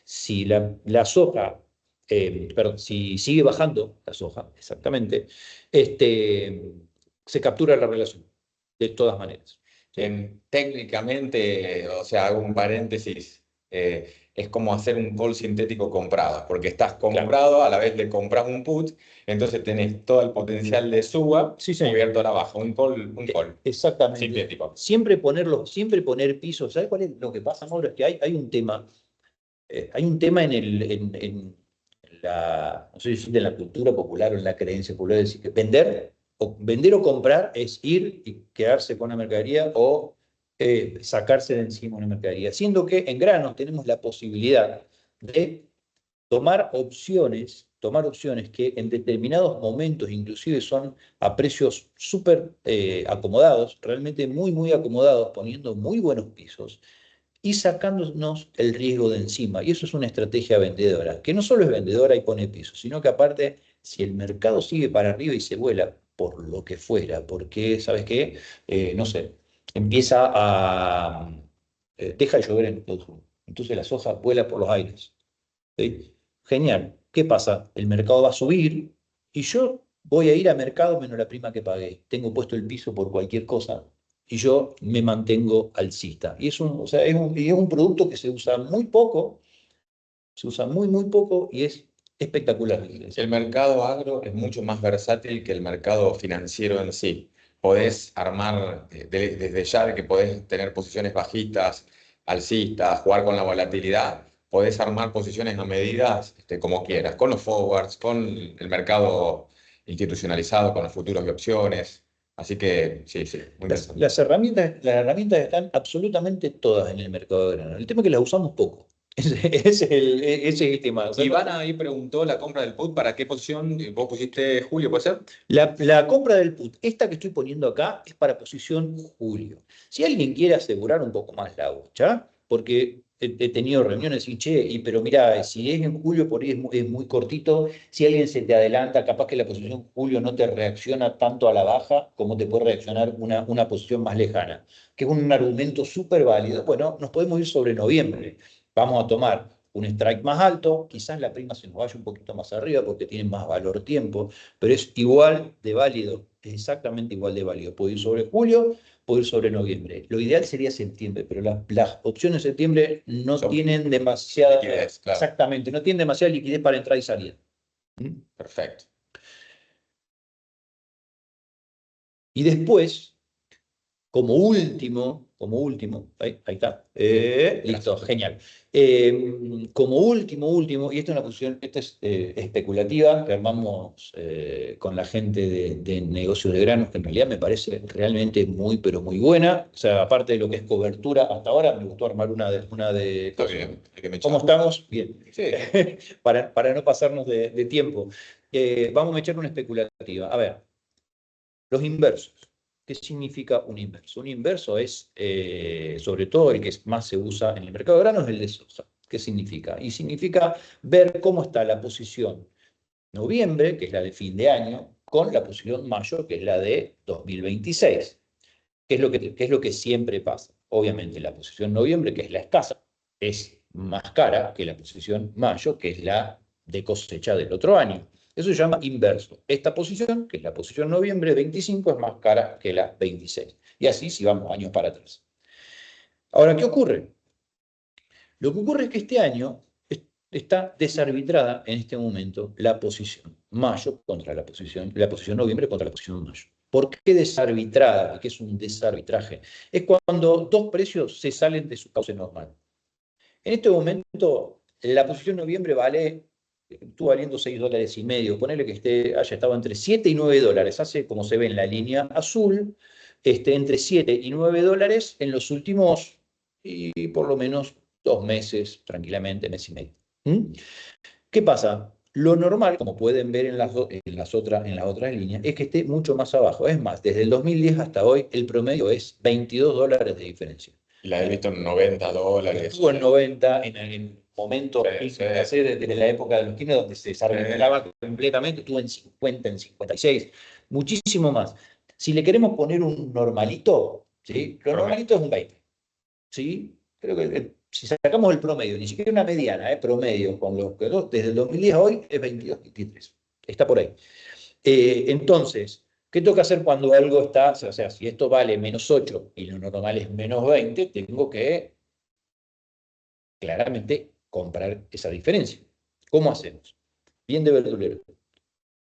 Si la soja, perdón, si sigue bajando la soja, exactamente, se captura la relación, de todas maneras. Técnicamente, o sea, hago un paréntesis, es como hacer un call sintético comprado, porque estás comprado, a la vez le compras un put, entonces tenés todo el potencial de suba Sí, cubierto a la baja, un call exactamente. sintético. Siempre poner piso. ¿Sabes cuál es lo que pasa, Mauro? Es que hay un tema. Hay un tema en la, no sé si en la cultura popular o en la creencia popular, es decir, que vender o comprar es ir y quedarse con la mercadería o sacarse de encima una mercadería. Siendo que en granos tenemos la posibilidad de tomar opciones que en determinados momentos inclusive son a precios súper acomodados, realmente muy, muy acomodados, poniendo muy buenos pisos y sacándonos el riesgo de encima. Y eso es una estrategia vendedora, que no solo es vendedora y pone piso, sino que aparte, si el mercado sigue para arriba y se vuela por lo que fuera, porque, ¿sabes qué? No sé, empieza deja de llover en Estados Unidos. Entonces la soja vuela por los aires. ¿Sí? Genial. ¿Qué pasa? El mercado va a subir y yo voy a ir a mercado menos la prima que pagué. Tengo puesto el piso por cualquier cosa y yo me mantengo alcista. Y o sea, es un producto que se usa muy poco, se usa muy, muy poco y es espectacular. El mercado agro es mucho más versátil que el mercado financiero en sí. Podés armar desde ya de que podés tener posiciones bajitas, alcistas, jugar con la volatilidad, podés armar posiciones a medidas como quieras, con los forwards, con el mercado institucionalizado, con los futuros y opciones. Así que sí, sí, muy interesante. Las herramientas están absolutamente todas en el mercado de grano. El tema es que las usamos poco. Ese es el tema. O sea, Ivana ahí preguntó la compra del put, ¿para qué posición vos pusiste Julio, puede ser? La compra del put, esta que estoy poniendo acá, es para posición julio. Si alguien quiere asegurar un poco más la bocha, porque he tenido reuniones y che, pero mira, si es en julio, por ahí es muy cortito. Si alguien se te adelanta, capaz que la posición julio no te reacciona tanto a la baja como te puede reaccionar una posición más lejana, que es un argumento súper válido. Bueno, nos podemos ir sobre noviembre. Vamos a tomar un strike más alto, quizás la prima se nos vaya un poquito más arriba porque tiene más valor tiempo, pero es igual de válido, es exactamente igual de válido. Puede ir sobre julio, puede ir sobre noviembre. Lo ideal sería septiembre, pero las opciones de septiembre no tienen demasiada liquidez, claro. Exactamente, no tienen demasiada liquidez para entrar y salir. Perfecto. Y después, como último, ahí está, listo, genial. Como último, y esta es una posición, esta es especulativa, que armamos con la gente de negocios de granos, que en realidad me parece realmente muy, pero muy buena. O sea, aparte de lo que es cobertura, hasta ahora me gustó armar una de Está bien, hay que me ¿Cómo echar. estamos? Bien. Sí. Para no pasarnos de tiempo. Vamos a echar una especulativa. A ver, los inversos. ¿Qué significa un inverso? Un inverso es, sobre todo el que más se usa en el mercado de granos, el de soja. ¿Qué significa? Y significa ver cómo está la posición noviembre, que es la de fin de año, con la posición mayo, que es la de 2026. ¿Qué es lo que siempre pasa? Obviamente la posición noviembre, que es la escasa, es más cara que la posición mayo, que es la de cosecha del otro año. Eso se llama inverso. Esta posición, que es la posición noviembre 25, es más cara que la 26. Y así si vamos años para atrás. Ahora, ¿qué ocurre? Lo que ocurre es que este año está desarbitrada en este momento la posición mayo contra la posición noviembre contra la posición mayo. ¿Por qué desarbitrada? ¿Qué es un desarbitraje? Es cuando dos precios se salen de su cauce normal. En este momento, la posición noviembre estuvo valiendo $6,5. Ponele que haya estado entre 7 y 9 dólares. Hace, como se ve en la línea azul, entre 7 y 9 dólares en los últimos, y por lo menos 2 meses, tranquilamente, mes y medio. ¿Qué pasa? Lo normal, como pueden ver en las otras líneas, es que esté mucho más abajo. Es más, desde el 2010 hasta hoy, el promedio es $22 de diferencia. Y la he visto en $90. Estuvo en 90, en el momento desde la época de los Kirchner, donde se desarrollaba completamente, estuvo en 50, en 56, muchísimo más. Si le queremos poner un normalito, ¿sí? Lo normalito es un 20. ¿Sí? Creo que si sacamos el promedio, ni siquiera una mediana, promedio, con los que desde el 2010 a hoy es 22, 23. Está por ahí. Entonces, ¿qué tengo que hacer cuando algo está, o sea, si esto vale -8 y lo normal es -20, tengo que claramente comprar esa diferencia? ¿Cómo hacemos? Bien de verdulero.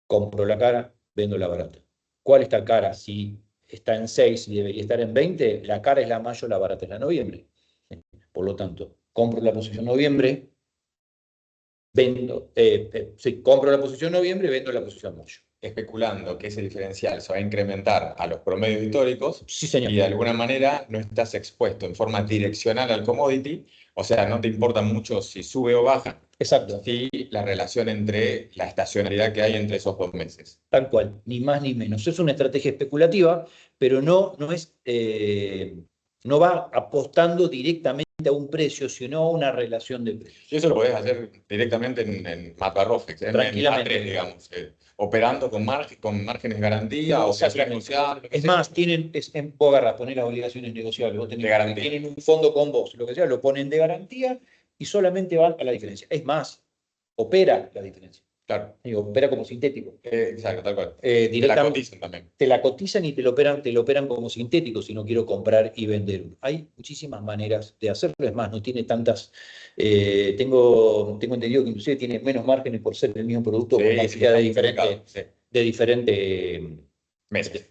Compro la cara, vendo la barata. ¿Cuál está cara? Si está en 6 y debería estar en 20, la cara es la mayo, la barata es la noviembre. Por lo tanto, compro la posición noviembre, compro la posición noviembre y vendo la posición mayo. Especulando que ese diferencial se va a incrementar a los promedios históricos, Sí, señor. y de alguna manera no estás expuesto en forma direccional al commodity, o sea, no te importa mucho si sube o baja. Exacto. Sí, la relación entre la estacionalidad que hay entre esos 2 meses. Tal cual, ni más ni menos. Es una estrategia especulativa, pero no va apostando directamente a un precio, sino a una relación de precios. Y eso lo podés hacer directamente en MapRofex, en Tranquilamente. A3, digamos, operando con márgenes de garantía o negociables. Es más, vos agarrás, ponés las obligaciones negociables, vos tenés, de garantía. Tienen un fondo con vos, lo que sea, lo ponen de garantía y solamente van a la diferencia. Es más, opera la diferencia. Claro. Opera como sintético. Exacto, tal cual. Te la cotizan también. Te la cotizan y te lo operan como sintético si no quiero comprar y vender. Hay muchísimas maneras de hacerlo. Es más, no tiene tantas. Tengo entendido que inclusive tiene menos márgenes por ser el mismo producto con cantidad de diferentes meses,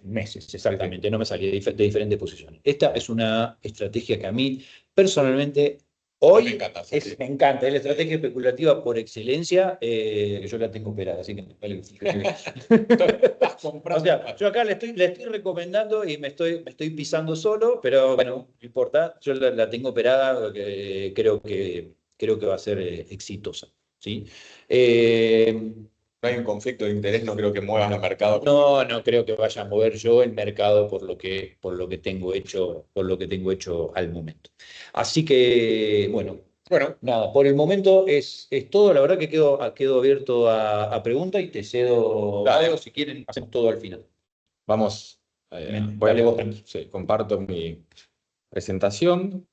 exactamente. Sí. No me salía de diferentes posiciones. Esta es una estrategia que a mí personalmente hoy me encanta, es la estrategia especulativa por excelencia. Yo la tengo operada, así que vale. O sea, yo acá le estoy recomendando y me estoy pisando solo, pero bueno, no importa, yo la tengo operada, creo que va a ser exitosa, ¿sí? No hay un conflicto de interés, no creo que muevas el mercado. No creo que vaya a mover yo el mercado por lo que tengo hecho al momento. Así que, bueno, nada, por el momento es todo. La verdad que quedo abierto a preguntas y te cedo, Leo, si quieren, hacemos todo al final. Vamos, comparto mi presentación.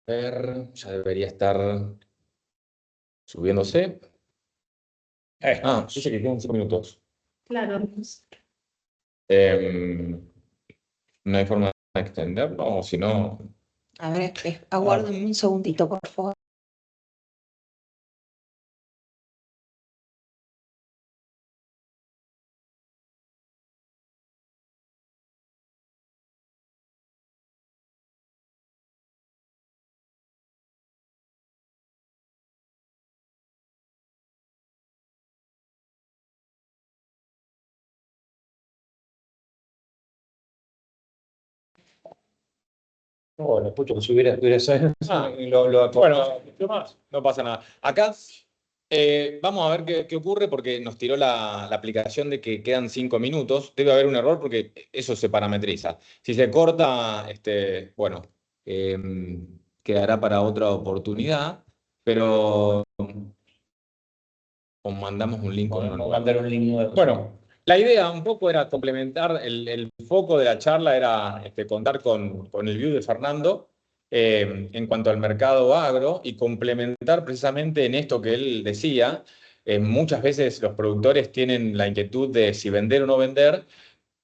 Ya debería estar subiéndose. Dice que quedan 5 minutos. Claro. No hay forma de extenderlo, o si no. A ver, aguárdame un segundito, por favor. No, lo escucho, si hubiera Bueno, más. No pasa nada. Acá vamos a ver qué ocurre, porque nos tiró la aplicación de que quedan 5 minutos. Debe haber un error porque eso se parametriza. Si se corta, bueno, quedará para otra oportunidad, pero os mandamos un link con Podemos mandar un link nuevo. Bueno, la idea un poco era complementar, el foco de la charla era contar con el view de Fernando en cuanto al mercado agro, y complementar precisamente en esto que él decía. Muchas veces los productores tienen la inquietud de si vender o no vender.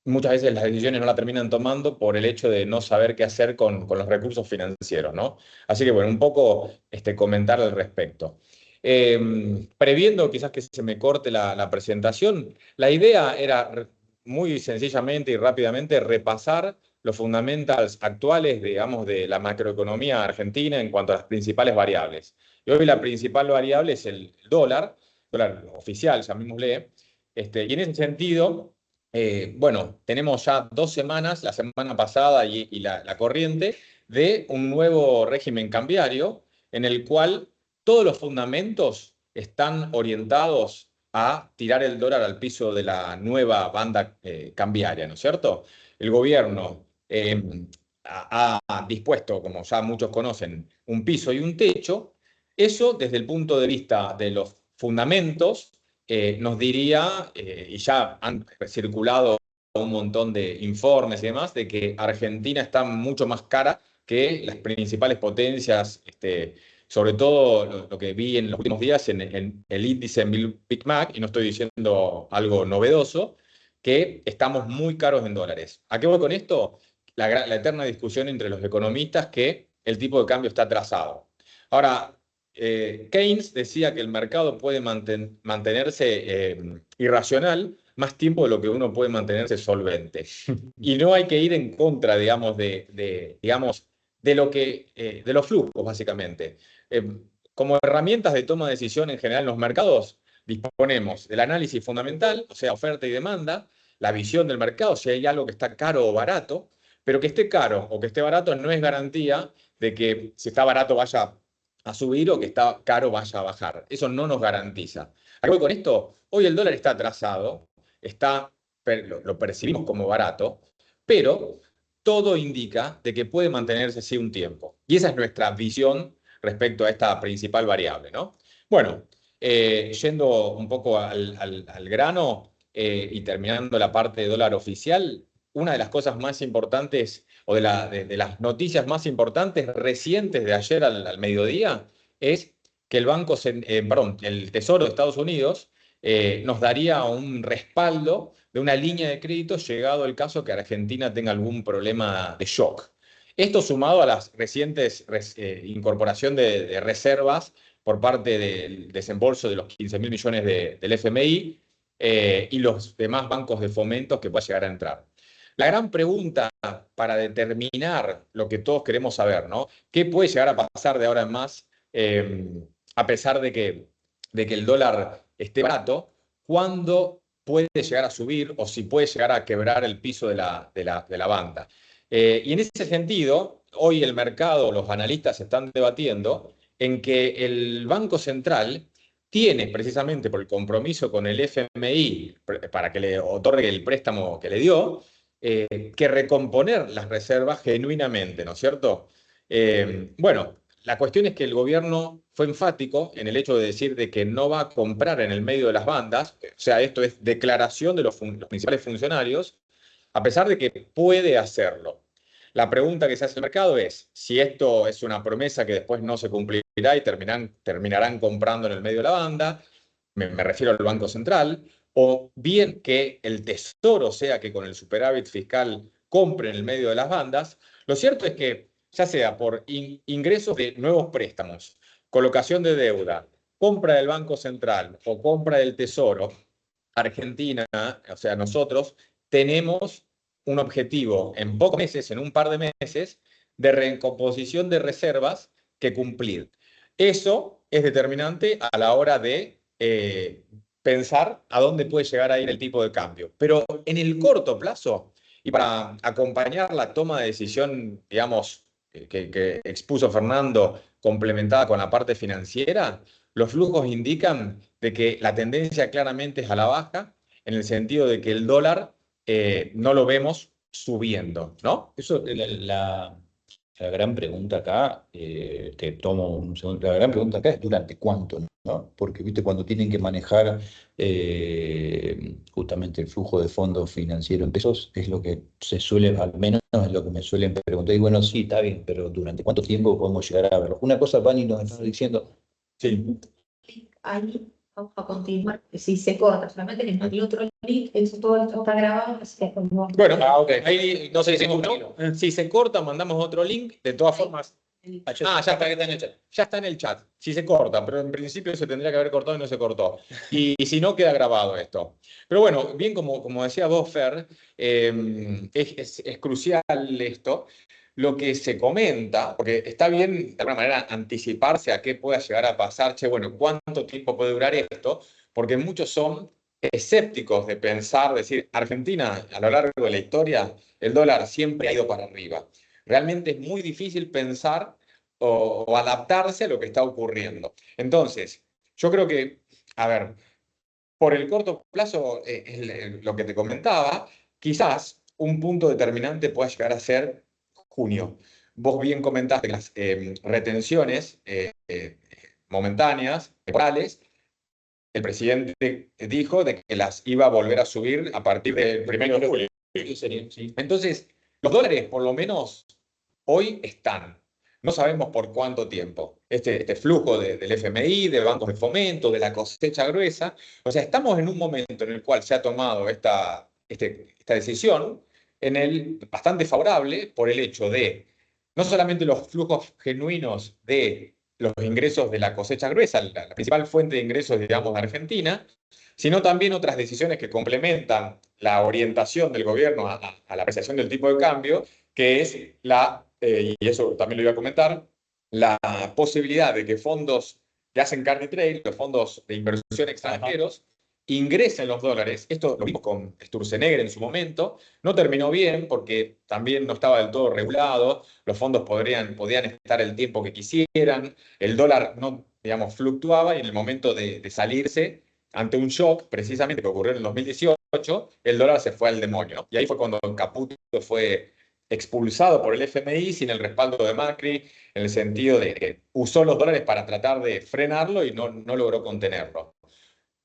Muchas veces las decisiones no la terminan tomando por el hecho de no saber qué hacer con los recursos financieros, ¿no? Así que, bueno, un poco comentar al respecto. Previendo quizás que se me corte la presentación, la idea era muy sencillamente y rápidamente repasar los fundamentals actuales, digamos, de la macroeconomía argentina en cuanto a las principales variables. Y hoy la principal variable es el dólar oficial, llamémosle. Y en ese sentido, bueno, tenemos ya 2 semanas, la semana pasada y la corriente, de un nuevo régimen cambiario en el cual todos los fundamentos están orientados a tirar el dólar al piso de la nueva banda cambiaria, ¿no es cierto? El gobierno ha dispuesto, como ya muchos conocen, un piso y un techo. Eso, desde el punto de vista de los fundamentos, nos diría, y ya han circulado un montón de informes y demás, de que Argentina está mucho más cara que las principales potencias, sobre todo lo que vi en los últimos días en el índice Big Mac, y no estoy diciendo algo novedoso, que estamos muy caros en dólares. ¿A qué voy con esto? La eterna discusión entre los economistas que el tipo de cambio está atrasado. Ahora, Keynes decía que el mercado puede mantenerse irracional más tiempo de lo que uno puede mantenerse solvente. Y no hay que ir en contra, digamos, de los flujos, básicamente. Como herramientas de toma de decisión en general en los mercados, disponemos del análisis fundamental, o sea, oferta y demanda, la visión del mercado, si hay algo que está caro o barato, pero que esté caro o que esté barato no es garantía de que si está barato vaya a subir o que está caro vaya a bajar. Eso no nos garantiza. ¿A qué voy con esto? Hoy el dólar está atrasado, lo percibimos como barato, pero todo indica de que puede mantenerse así un tiempo. Y esa es nuestra visión respecto a esta principal variable, ¿no? Bueno, yendo un poco al grano y terminando la parte de dólar oficial, una de las cosas más importantes o de las noticias más importantes recientes de ayer al mediodía es que el Tesoro de Estados Unidos nos daría un respaldo de una línea de crédito llegado el caso que Argentina tenga algún problema de shock. Esto sumado a las recientes incorporación de reservas por parte del desembolso de los 15.000 millones del FMI y los demás bancos de fomento que pueda llegar a entrar. La gran pregunta para determinar lo que todos queremos saber, ¿no? ¿Qué puede llegar a pasar de ahora en más a pesar de que el dólar esté barato? ¿Cuándo puede llegar a subir o si puede llegar a quebrar el piso de la banda? Y en ese sentido, hoy el mercado, los analistas están debatiendo en que el Banco Central tiene, precisamente por el compromiso con el FMI para que le otorgue el préstamo que le dio, que recomponer las reservas genuinamente, ¿no es cierto? Bueno, la cuestión es que el gobierno fue enfático en el hecho de decir de que no va a comprar en el medio de las bandas, o sea, esto es declaración de los principales funcionarios, a pesar de que puede hacerlo. La pregunta que se hace al mercado es si esto es una promesa que después no se cumplirá y terminarán comprando en el medio de la banda, me refiero al Banco Central, o bien que el Tesoro sea que con el superávit fiscal compre en el medio de las bandas. Lo cierto es que ya sea por ingresos de nuevos préstamos, colocación de deuda, compra del Banco Central o compra del Tesoro, Argentina, o sea, nosotros tenemos un objetivo en pocos meses, en un par de meses, de recomposición de reservas que cumplir. Eso es determinante a la hora de pensar a dónde puede llegar a ir el tipo de cambio. Pero en el corto plazo, y para acompañar la toma de decisión, digamos, que expuso Fernando, complementada con la parte financiera, los flujos indican de que la tendencia claramente es a la baja, en el sentido de que el dólar no lo vemos subiendo, ¿no? Eso, la gran pregunta acá, te tomo un segundo, la gran pregunta acá es durante cuánto, ¿no? Porque, viste, cuando tienen que manejar justamente el flujo de fondos financieros en pesos, es lo que se suele, al menos es lo que me suelen preguntar. Y bueno, sí, está bien, pero ¿durante cuánto tiempo podemos llegar a verlo? Una cosa, Pani, nos está diciendo. Sí. Ahí vamos a continuar. Si se corta, solamente le mandé otro link, eso todo esto está grabado, así que Bueno, okay. Ahí no sé si se corta, mandamos otro link. De todas formas, Ya está en el chat. Ya está en el chat. Si se corta, pero en principio se tendría que haber cortado y no se cortó. Y si no, queda grabado esto. Pero bueno, bien como decía vos, Fer, es crucial esto. Lo que se comenta, porque está bien de alguna manera anticiparse a qué pueda llegar a pasar, che, bueno, ¿cuánto tiempo puede durar esto? Porque muchos son escépticos de pensar, decir, Argentina a lo largo de la historia, el dólar siempre ha ido para arriba. Realmente es muy difícil pensar o adaptarse a lo que está ocurriendo. Entonces, yo creo que, a ver, por el corto plazo, lo que te comentaba, quizás un punto determinante pueda llegar a ser junio. Vos bien comentaste que las retenciones momentáneas, temporales, el presidente dijo de que las iba a volver a subir a partir del 1 de julio. Sí. Entonces, los dólares, por lo menos, hoy están. No sabemos por cuánto tiempo. Este flujo del FMI, de bancos de fomento, de la cosecha gruesa. O sea, estamos en un momento en el cual se ha tomado esta decisión bastante favorable por el hecho de no solamente los flujos genuinos de los ingresos de la cosecha gruesa, la principal fuente de ingresos, digamos, de Argentina, sino también otras decisiones que complementan la orientación del gobierno a la apreciación del tipo de cambio, que es y eso también lo iba a comentar, la posibilidad de que fondos que hacen carry trade, los fondos de inversión extranjeros, ingresen los dólares. Esto lo vimos con Sturzenegger en su momento. No terminó bien porque también no estaba del todo regulado. Los fondos podían estar el tiempo que quisieran. El dólar no, digamos, fluctuaba y en el momento de salirse, ante un shock precisamente que ocurrió en el 2018, el dólar se fue al demonio. Y ahí fue cuando Caputo fue expulsado por el FMI sin el respaldo de Macri, en el sentido de que usó los dólares para tratar de frenarlo y no logró contenerlo.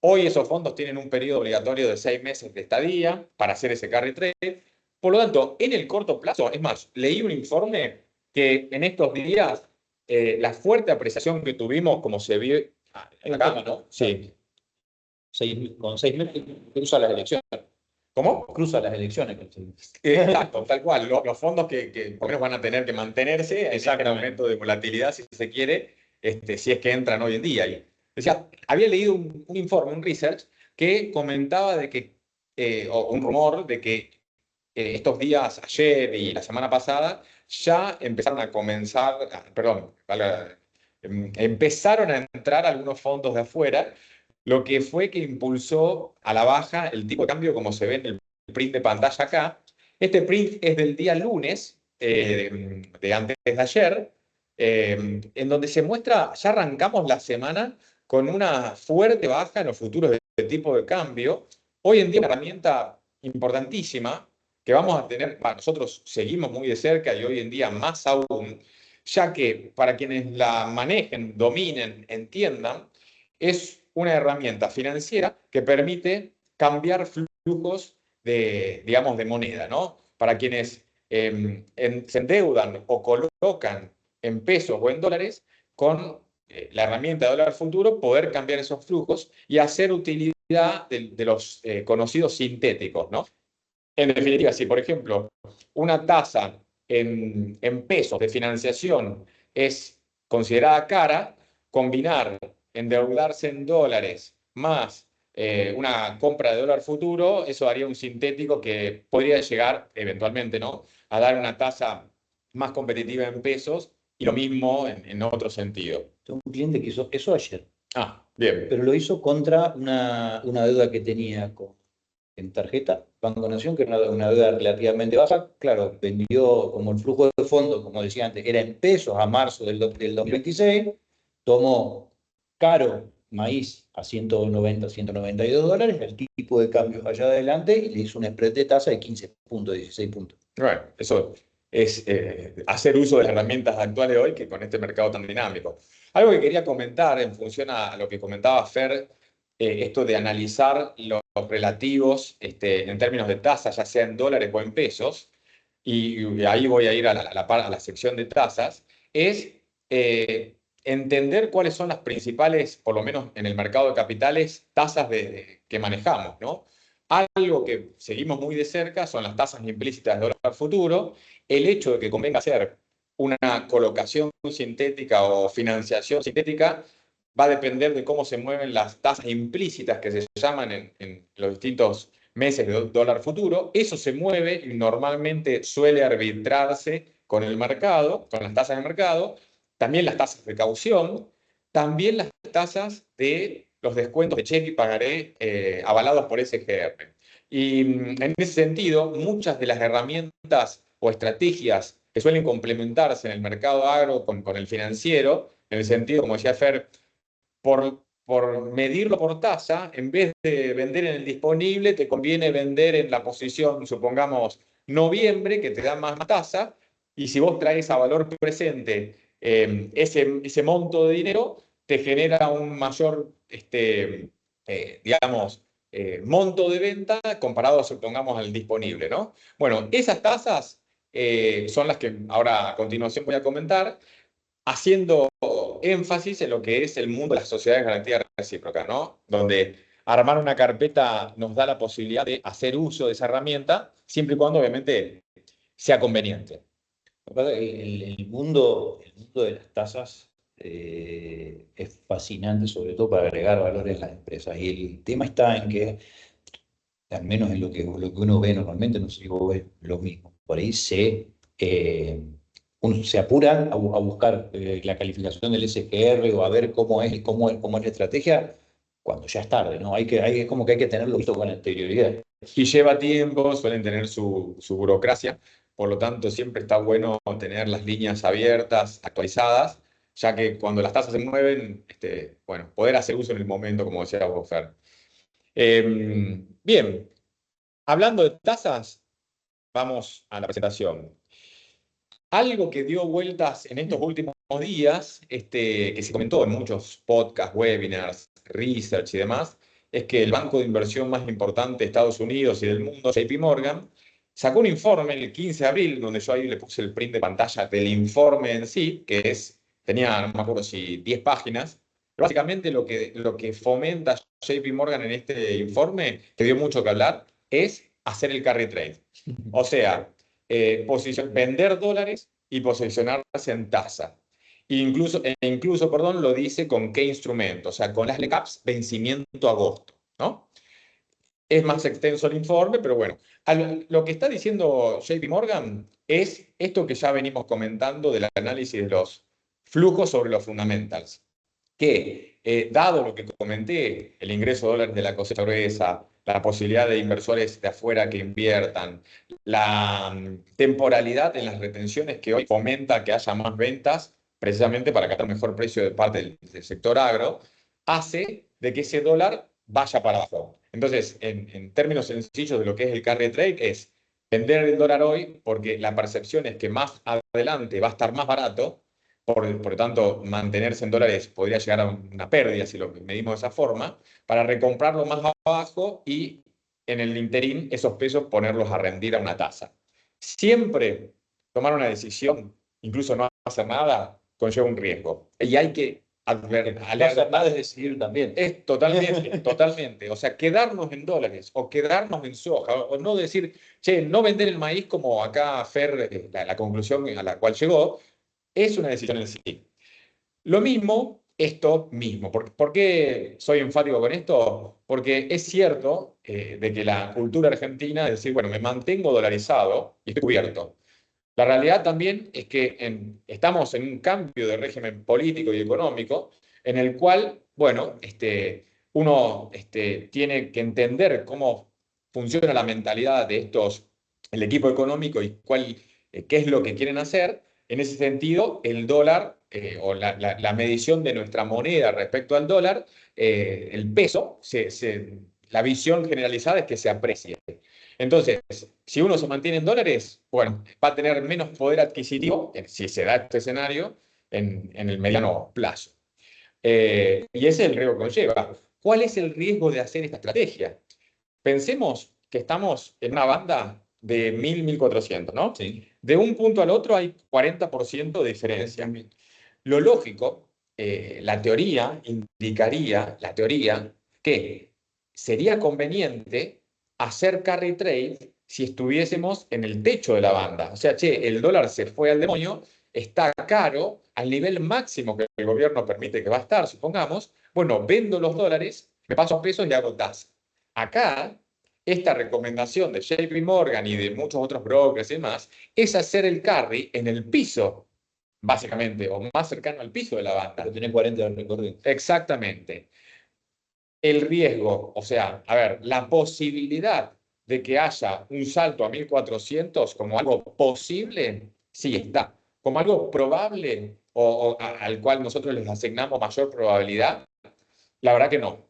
Hoy esos fondos tienen un periodo obligatorio de 6 meses de estadía para hacer ese carry trade. Por lo tanto, en el corto plazo, es más, leí un informe que en estos días la fuerte apreciación que tuvimos, como se vio acá, ¿no? Sí. Con 6 meses cruza las elecciones. ¿Cómo? Cruza las elecciones. Exacto, tal cual. Los fondos que por lo menos van a tener que mantenerse en este momento de volatilidad, si se quiere, si es que entran hoy en día. Y decía, había leído un informe, un research, que comentaba de que, o un rumor de que estos días, ayer y la semana pasada, ya empezaron a comenzar, perdón, empezaron a entrar algunos fondos de afuera, lo que fue que impulsó a la baja el tipo de cambio como se ve en el print de pantalla acá. Este print es del día lunes, de antes de ayer, en donde se muestra, ya arrancamos la semana con una fuerte baja en los futuros de tipo de cambio. Hoy en día una herramienta importantísima que vamos a tener, nosotros seguimos muy de cerca y hoy en día más aún, ya que para quienes la manejen, dominen, entiendan, es una herramienta financiera que permite cambiar flujos digamos, de moneda, ¿no? Para quienes se endeudan o colocan en pesos o en dólares, con la herramienta de dólar futuro, poder cambiar esos flujos y hacer utilidad de los conocidos sintéticos, ¿no? En definitiva, si por ejemplo una tasa en pesos de financiación es considerada cara, combinar endeudarse en dólares más una compra de dólar futuro, eso haría un sintético que podría llegar eventualmente, ¿no?, a dar una tasa más competitiva en pesos y lo mismo en otro sentido. Tengo un cliente que hizo eso ayer. Bien. Pero lo hizo contra una deuda que tenía en tarjeta, Banco Nación, que era una deuda relativamente baja. Claro, vendió como el flujo de fondos, como decía antes, era en pesos a marzo del 2026, tomó caro maíz a 190, 192 dólares, el tipo de cambio allá adelante, y le hizo un spread de tasa de 15 puntos, 16 puntos. Bueno, eso es hacer uso de las herramientas actuales hoy que con este mercado tan dinámico. Algo que quería comentar en función a lo que comentaba Fer, esto de analizar los relativos en términos de tasas, ya sea en dólares o en pesos, y ahí voy a ir a la sección de tasas, es entender cuáles son las principales, por lo menos en el mercado de capitales, tasas que manejamos, ¿no? Algo que seguimos muy de cerca son las tasas implícitas de dólar futuro. El hecho de que convenga hacer una colocación sintética o financiación sintética va a depender de cómo se mueven las tasas implícitas que se llaman en los distintos meses de dólar futuro. Eso se mueve y normalmente suele arbitrarse con el mercado, con las tasas de mercado, también las tasas de caución, también las tasas de los descuentos de cheque y pagaré avalados por SGR. Y en ese sentido, muchas de las herramientas o estrategias que suelen complementarse en el mercado agro con el financiero, en el sentido, como decía Fer, por medirlo por tasa, en vez de vender en el disponible, te conviene vender en la posición, supongamos, noviembre, que te da más tasa, y si vos traes a valor presente ese monto de dinero, te genera un mayor, digamos, monto de venta comparado, supongamos, al disponible, ¿no? Bueno, esas tasas son las que ahora a continuación voy a comentar, haciendo énfasis en lo que es el mundo de las sociedades de garantía recíproca, ¿no? Donde armar una carpeta nos da la posibilidad de hacer uso de esa herramienta, siempre y cuando obviamente sea conveniente. Lo que pasa es que el mundo de las tasas es fascinante, sobre todo para agregar valores a las empresas. Y el tema está en que, al menos en lo que uno ve normalmente, no sé si vos ves lo mismo, por ahí uno se apura a buscar la calificación del SGR o a ver cómo es la estrategia cuando ya es tarde, ¿no? Como que hay que tenerlo visto con anterioridad. Y lleva tiempo, suelen tener su burocracia, por lo tanto siempre está bueno tener las líneas abiertas, actualizadas, ya que cuando las tasas se mueven, bueno, poder hacer uso en el momento, como decía vos, Fer. Bien, hablando de tasas, vamos a la presentación. Algo que dio vueltas en estos últimos días, que se comentó en muchos podcasts, webinars, research y demás, es que el banco de inversión más importante de Estados Unidos y del mundo, JP Morgan, sacó un informe el 15 de abril, donde yo ahí le puse el print de pantalla del informe en sí, tenía, no me acuerdo si 10 páginas. Pero básicamente lo que fomenta JP Morgan en este informe, que dio mucho que hablar, es hacer el carry trade. O sea, vender dólares y posicionarse en tasa. Incluso, perdón, lo dice con qué instrumento, o sea, con las LECAPs vencimiento agosto, ¿no? Es más extenso el informe, pero bueno, lo que está diciendo JP Morgan es esto que ya venimos comentando del análisis de los flujos sobre los fundamentals, que dado lo que comenté, el ingreso de dólares de la cosecha gruesa, la posibilidad de inversores de afuera que inviertan, la temporalidad en las retenciones que hoy fomenta que haya más ventas, precisamente para captar mejor precio de parte del sector agro, hace de que ese dólar vaya para abajo. Entonces, en términos sencillos de lo que es el carry trade, es vender el dólar hoy porque la percepción es que más adelante va a estar más barato, por lo tanto, mantenerse en dólares podría llegar a una pérdida si lo medimos de esa forma, para recomprarlo más abajo y en el interín esos pesos ponerlos a rendir a una tasa. Siempre tomar una decisión, incluso no hacer nada, conlleva un riesgo. Y hay que No hacer nada es decidir también. es totalmente, totalmente. O sea, quedarnos en dólares o quedarnos en soja, o no decir, che, no vender el maíz como acá Fer, la conclusión a la cual llegó, es una decisión en sí. Lo mismo, esto mismo. ¿Por qué soy enfático con esto? Porque es cierto de que la cultura argentina es decir, bueno, me mantengo dolarizado y estoy cubierto. La realidad también es que estamos en un cambio de régimen político y económico en el cual, bueno, uno tiene que entender cómo funciona la mentalidad de el equipo económico y qué es lo que quieren hacer. En ese sentido, el dólar o la medición de nuestra moneda respecto al dólar, el peso, la visión generalizada es que se aprecie. Entonces, si uno se mantiene en dólares, bueno, va a tener menos poder adquisitivo, si se da este escenario, en el mediano plazo. Y ese es el riesgo que conlleva. ¿Cuál es el riesgo de hacer esta estrategia? Pensemos que estamos en una banda de 1000, 1400, ¿no? Sí. De un punto al otro hay 40% de diferencia. Lo lógico, la teoría indicaría, que sería conveniente hacer carry trade si estuviésemos en el techo de la banda. O sea, che, el dólar se fue al demonio, está caro al nivel máximo que el gobierno permite que va a estar, supongamos, bueno, vendo los dólares, me paso a pesos y hago tasa. Acá, esta recomendación de JP Morgan y de muchos otros brokers y demás, es hacer el carry en el piso, básicamente, o más cercano al piso de la banda. Pero tenés 40 de recorrido. Exactamente. El riesgo, o sea, a ver, la posibilidad de que haya un salto a 1400 como algo posible, sí está. Como algo probable al cual nosotros les asignamos mayor probabilidad, la verdad que no.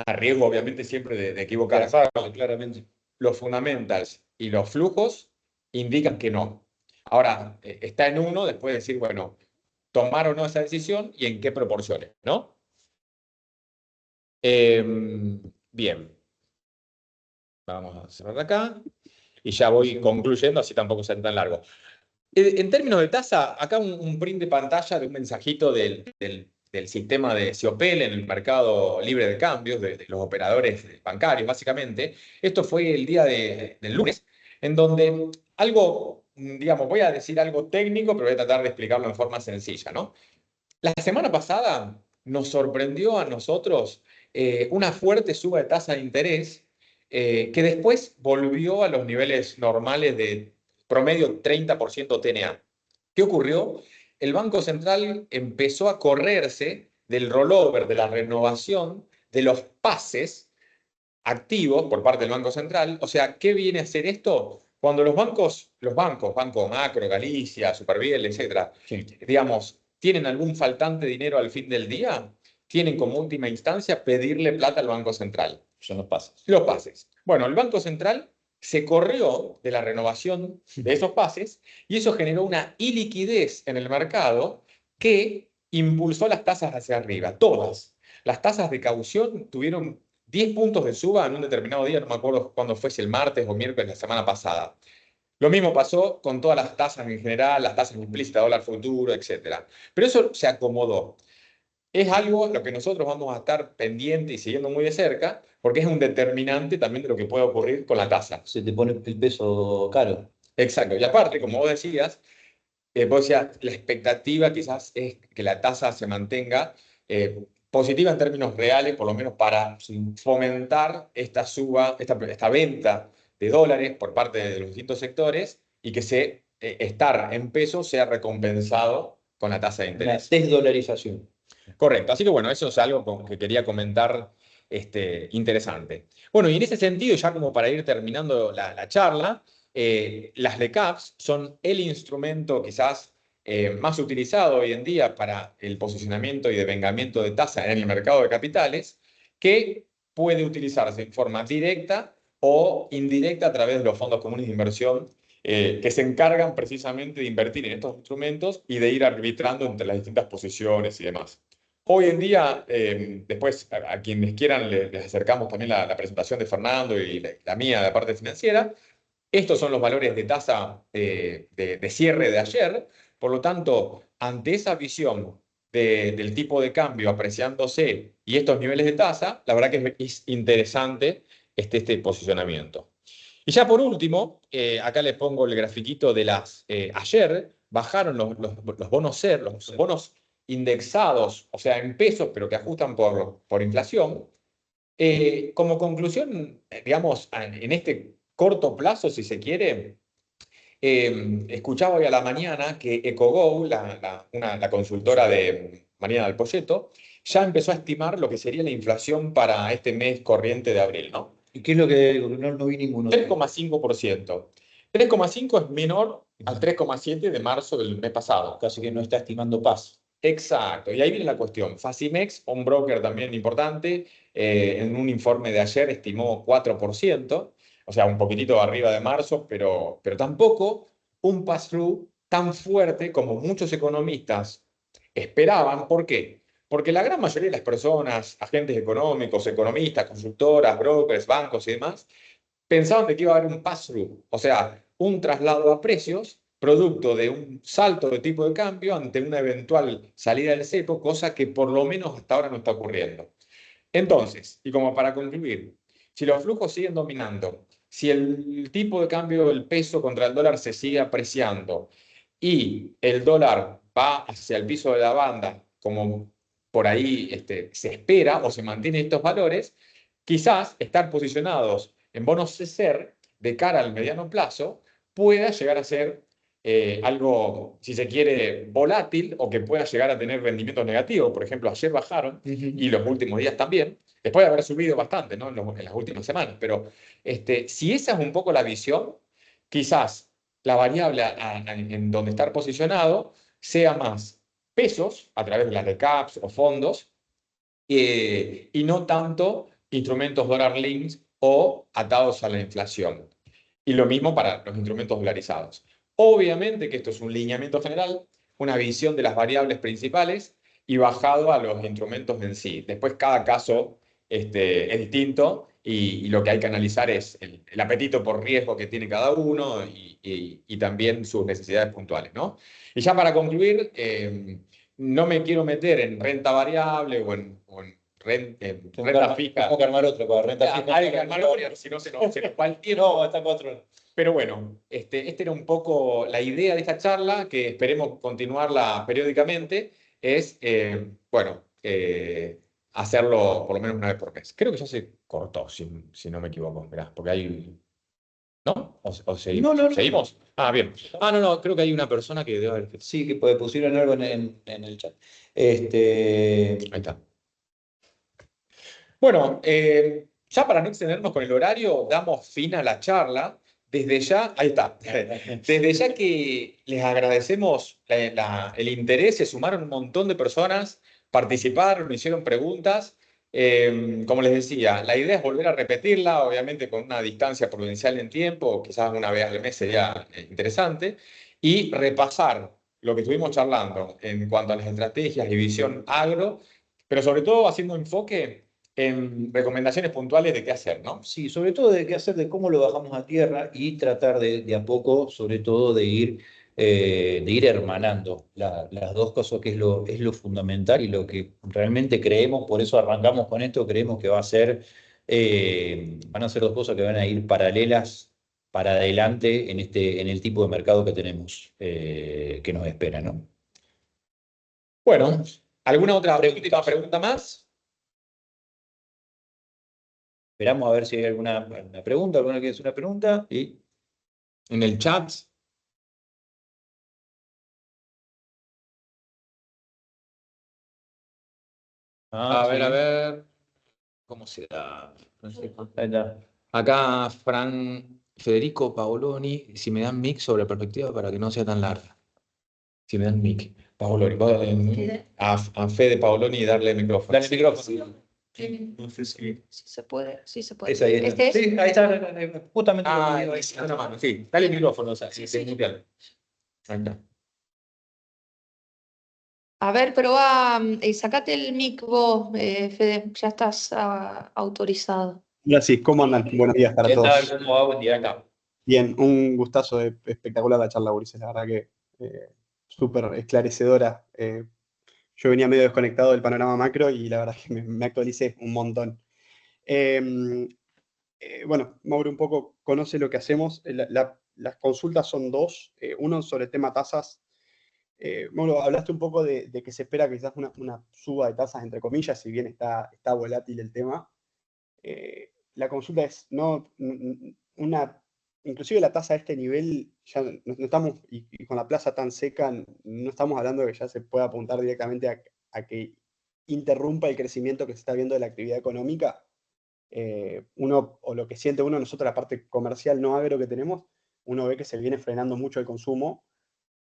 A riesgo, obviamente, siempre de equivocar. Claramente. Los fundamentals y los flujos indican que no. Ahora, está en uno después de decir, bueno, tomar o no esa decisión y en qué proporciones, ¿no? Bien. Vamos a cerrar acá. Y ya voy concluyendo, así tampoco será tan largo. En términos de tasa, acá un print de pantalla de un mensajito del sistema de Siopel en el mercado libre de cambios, de los operadores bancarios, básicamente. Esto fue el día del lunes, en donde algo, digamos, voy a decir algo técnico, pero voy a tratar de explicarlo en forma sencilla, ¿no? La semana pasada nos sorprendió a nosotros una fuerte suba de tasa de interés que después volvió a los niveles normales de promedio 30% TNA. ¿Qué ocurrió? El Banco Central empezó a correrse del rollover, de la renovación de los pases activos por parte del Banco Central. O sea, ¿qué viene a hacer esto? Cuando los bancos, Banco Macro, Galicia, Superviel, etcétera, Sí. digamos, tienen algún faltante de dinero al fin del día, tienen como última instancia pedirle plata al Banco Central. Son los pases. Los pases. Bueno, el Banco Central se corrió de la renovación de esos pases y eso generó una iliquidez en el mercado que impulsó las tasas hacia arriba, todas. Las tasas de caución tuvieron 10 puntos de suba en un determinado día, no me acuerdo cuándo fue, si el martes o miércoles de la semana pasada. Lo mismo pasó con todas las tasas en general, las tasas implícitas, dólar futuro, etc. Pero eso se acomodó. Es algo lo que nosotros vamos a estar pendientes y siguiendo muy de cerca, porque es un determinante también de lo que puede ocurrir con la tasa. Se te pone el peso caro. Exacto. Y aparte, como vos decías, la expectativa quizás es que la tasa se mantenga positiva en términos reales, por lo menos para fomentar esta suba, esta venta de dólares por parte de los distintos sectores y que estar en pesos sea recompensado con la tasa de Una interés. desdolarización. Correcto. Así que bueno, eso es algo que quería comentar interesante. Bueno, y en ese sentido, ya como para ir terminando la charla, las LECAPs son el instrumento quizás más utilizado hoy en día para el posicionamiento y devengamiento de tasa en el mercado de capitales, que puede utilizarse en forma directa o indirecta a través de los fondos comunes de inversión que se encargan precisamente de invertir en estos instrumentos y de ir arbitrando entre las distintas posiciones y demás. Hoy en día, después a quienes quieran les acercamos también la presentación de Fernando y la mía de la parte financiera. Estos son los valores de tasa de cierre de ayer. Por lo tanto, ante esa visión del tipo de cambio apreciándose y estos niveles de tasa, la verdad que es interesante este posicionamiento. Y ya por último, acá les pongo el grafiquito de ayer bajaron los bonos SER, los bonos indexados, o sea, en pesos, pero que ajustan por inflación. Como conclusión, digamos, en este corto plazo, si se quiere, escuchaba hoy a la mañana que EcoGo, la consultora de Mariana del Poyeto, ya empezó a estimar lo que sería la inflación para este mes corriente de abril, ¿no? ¿Y qué es lo que no vi ninguno? 3,5%. 3,5 es menor al 3,7 de marzo del mes pasado. Casi que no está estimando paz. Exacto, y ahí viene la cuestión. Facimex, un broker también importante, en un informe de ayer estimó 4%, o sea, un poquitito arriba de marzo, pero tampoco un pass-through tan fuerte como muchos economistas esperaban. ¿Por qué? Porque la gran mayoría de las personas, agentes económicos, economistas, consultoras, brokers, bancos y demás, pensaban de que iba a haber un pass-through, o sea, un traslado a precios producto de un salto de tipo de cambio ante una eventual salida del cepo, cosa que por lo menos hasta ahora no está ocurriendo. Entonces, y como para concluir, si los flujos siguen dominando, si el tipo de cambio del peso contra el dólar se sigue apreciando y el dólar va hacia el piso de la banda, como por ahí se espera o se mantienen estos valores, quizás estar posicionados en bonos CER de cara al mediano plazo pueda llegar a ser algo, si se quiere, volátil o que pueda llegar a tener rendimientos negativos. Por ejemplo, ayer bajaron y los últimos días también, después de haber subido bastante, ¿no? En las últimas semanas. Pero si esa es un poco la visión, quizás la variable en donde estar posicionado sea más pesos a través de las recaps o fondos y no tanto instrumentos dólar links o atados a la inflación. Y lo mismo para los instrumentos dolarizados. Obviamente que esto es un lineamiento general, una visión de las variables principales y bajado a los instrumentos en sí. Después cada caso es distinto y lo que hay que analizar es el apetito por riesgo que tiene cada uno y también sus necesidades puntuales, ¿no? Y ya para concluir, no me quiero meter en renta variable o en renta fija. Tengo que armar otro para renta fija. Hay que armar otro, si no se nos va el tiempo. No, está cuatro. Pero bueno, era un poco la idea de esta charla, que esperemos continuarla periódicamente, es, hacerlo por lo menos una vez por mes. Creo que ya se cortó, si no me equivoco, mirá, porque hay... ¿No? ¿O seguimos? No. ¿Seguimos? Ah, bien. Ah, no, creo que hay una persona que debe haber... Sí, que pusieron algo en el chat. Ahí está. Bueno, ya para no extendernos con el horario, damos fin a la charla. Desde ya, ahí está. Desde ya que les agradecemos el interés, se sumaron un montón de personas, participaron, hicieron preguntas. Como les decía, la idea es volver a repetirla, obviamente con una distancia prudencial en tiempo, quizás una vez al mes sería interesante, y repasar lo que estuvimos charlando en cuanto a las estrategias y visión agro, pero sobre todo haciendo enfoque en recomendaciones puntuales de qué hacer, ¿no? Sí, sobre todo de qué hacer, de cómo lo bajamos a tierra y tratar de a poco, sobre todo, de ir hermanando las dos cosas, que es lo fundamental y lo que realmente creemos. Por eso arrancamos con esto, creemos que van a ser dos cosas que van a ir paralelas para adelante en el tipo de mercado que tenemos, que nos espera, ¿no? Bueno, ¿alguna otra última pregunta más? Esperamos a ver si hay alguna pregunta, alguna que quiere hacer una pregunta. ¿Sí? En el chat. A ver. ¿Cómo se da? Ahí está. Acá, Federico Paoloni, si me dan mic sobre la perspectiva para que no sea tan larga. Si me dan mic. Paoloni, a Fede Paoloni darle micrófono. Dale el micrófono. Sí. No sé si... Sí se puede, sí se puede. Esa ahí está. ¿Este es? Sí, ahí está, justamente. Una mano, sí. Dale el micrófono, o sea, sí, sí. Ahí está. A ver, probá, sacate el mic vos, Fede, ya estás autorizado. Hola, sí, ¿cómo andan? Buenos días para ¿Qué tal? todos. ¿Cómo va? Buen día acá. Bien, un gustazo, espectacular la charla, Ulises, la verdad que súper esclarecedora. Yo venía medio desconectado del panorama macro y la verdad que me actualicé un montón. Bueno, Mauro un poco conoce lo que hacemos. Las consultas son dos. Uno sobre el tema tasas. Mauro, hablaste un poco de que se espera quizás una suba de tasas, entre comillas, si bien está volátil el tema. La consulta es, no, inclusive la tasa a este nivel, ya no estamos, y con la plaza tan seca, no estamos hablando de que ya se pueda apuntar directamente a que interrumpa el crecimiento que se está viendo de la actividad económica. Uno, o lo que siente uno, nosotros la parte comercial no agro que tenemos, uno ve que se viene frenando mucho el consumo,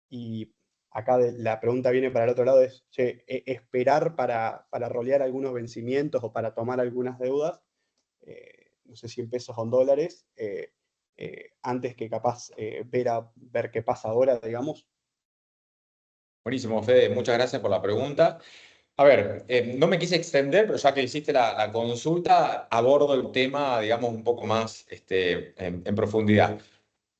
y acá la pregunta viene para el otro lado, es, che, esperar para rolear algunos vencimientos o para tomar algunas deudas, no sé si en pesos o en dólares, antes que capaz ver qué pasa ahora, digamos. Buenísimo, Fede, muchas gracias por la pregunta. A ver, no me quise extender, pero ya que hiciste la consulta, abordo el tema, digamos, un poco más en profundidad.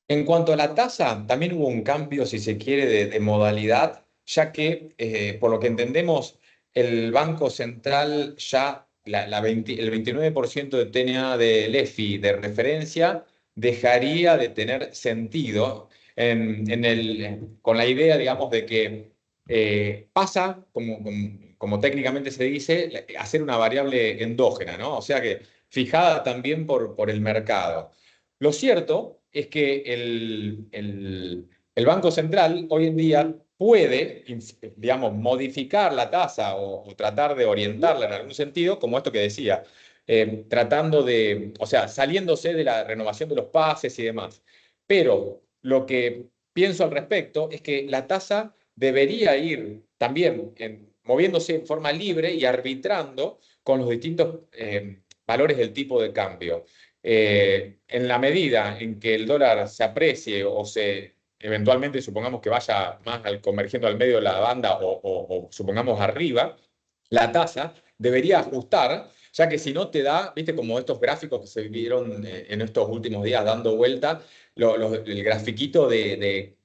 En cuanto a la tasa, también hubo un cambio, si se quiere, de modalidad, ya que, por lo que entendemos, el Banco Central ya, el 29% de TNA del EFI de referencia dejaría de tener sentido con la idea, digamos, de que pasa, como técnicamente se dice, a ser una variable endógena, ¿no? O sea que fijada también por el mercado. Lo cierto es que el Banco Central hoy en día puede, digamos, modificar la tasa o tratar de orientarla en algún sentido, como esto que decía, tratando de, o sea, saliéndose de la renovación de los pases y demás. Pero lo que pienso al respecto es que la tasa debería ir también moviéndose en forma libre y arbitrando con los distintos valores del tipo de cambio. En la medida en que el dólar se aprecie o se eventualmente supongamos que vaya más convergiendo al medio de la banda o supongamos arriba, la tasa debería ajustar, ya que si no te da, viste, como estos gráficos que se vieron en estos últimos días dando vuelta, el grafiquito de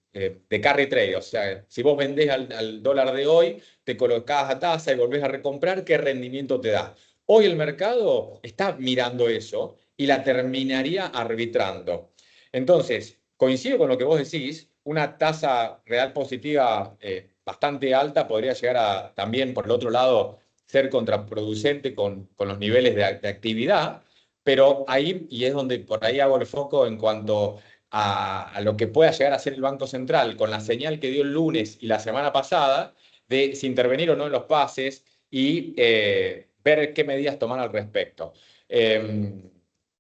carry trade, o sea, si vos vendés al dólar de hoy, te colocás a tasa y volvés a recomprar, ¿qué rendimiento te da? Hoy el mercado está mirando eso y la terminaría arbitrando. Entonces, coincido con lo que vos decís, una tasa real positiva bastante alta podría llegar a también, por el otro lado, ser contraproducente con los niveles de actividad, pero ahí, y es donde por ahí hago el foco en cuanto a lo que pueda llegar a hacer el Banco Central con la señal que dio el lunes y la semana pasada de si intervenir o no en los pases y ver qué medidas tomar al respecto.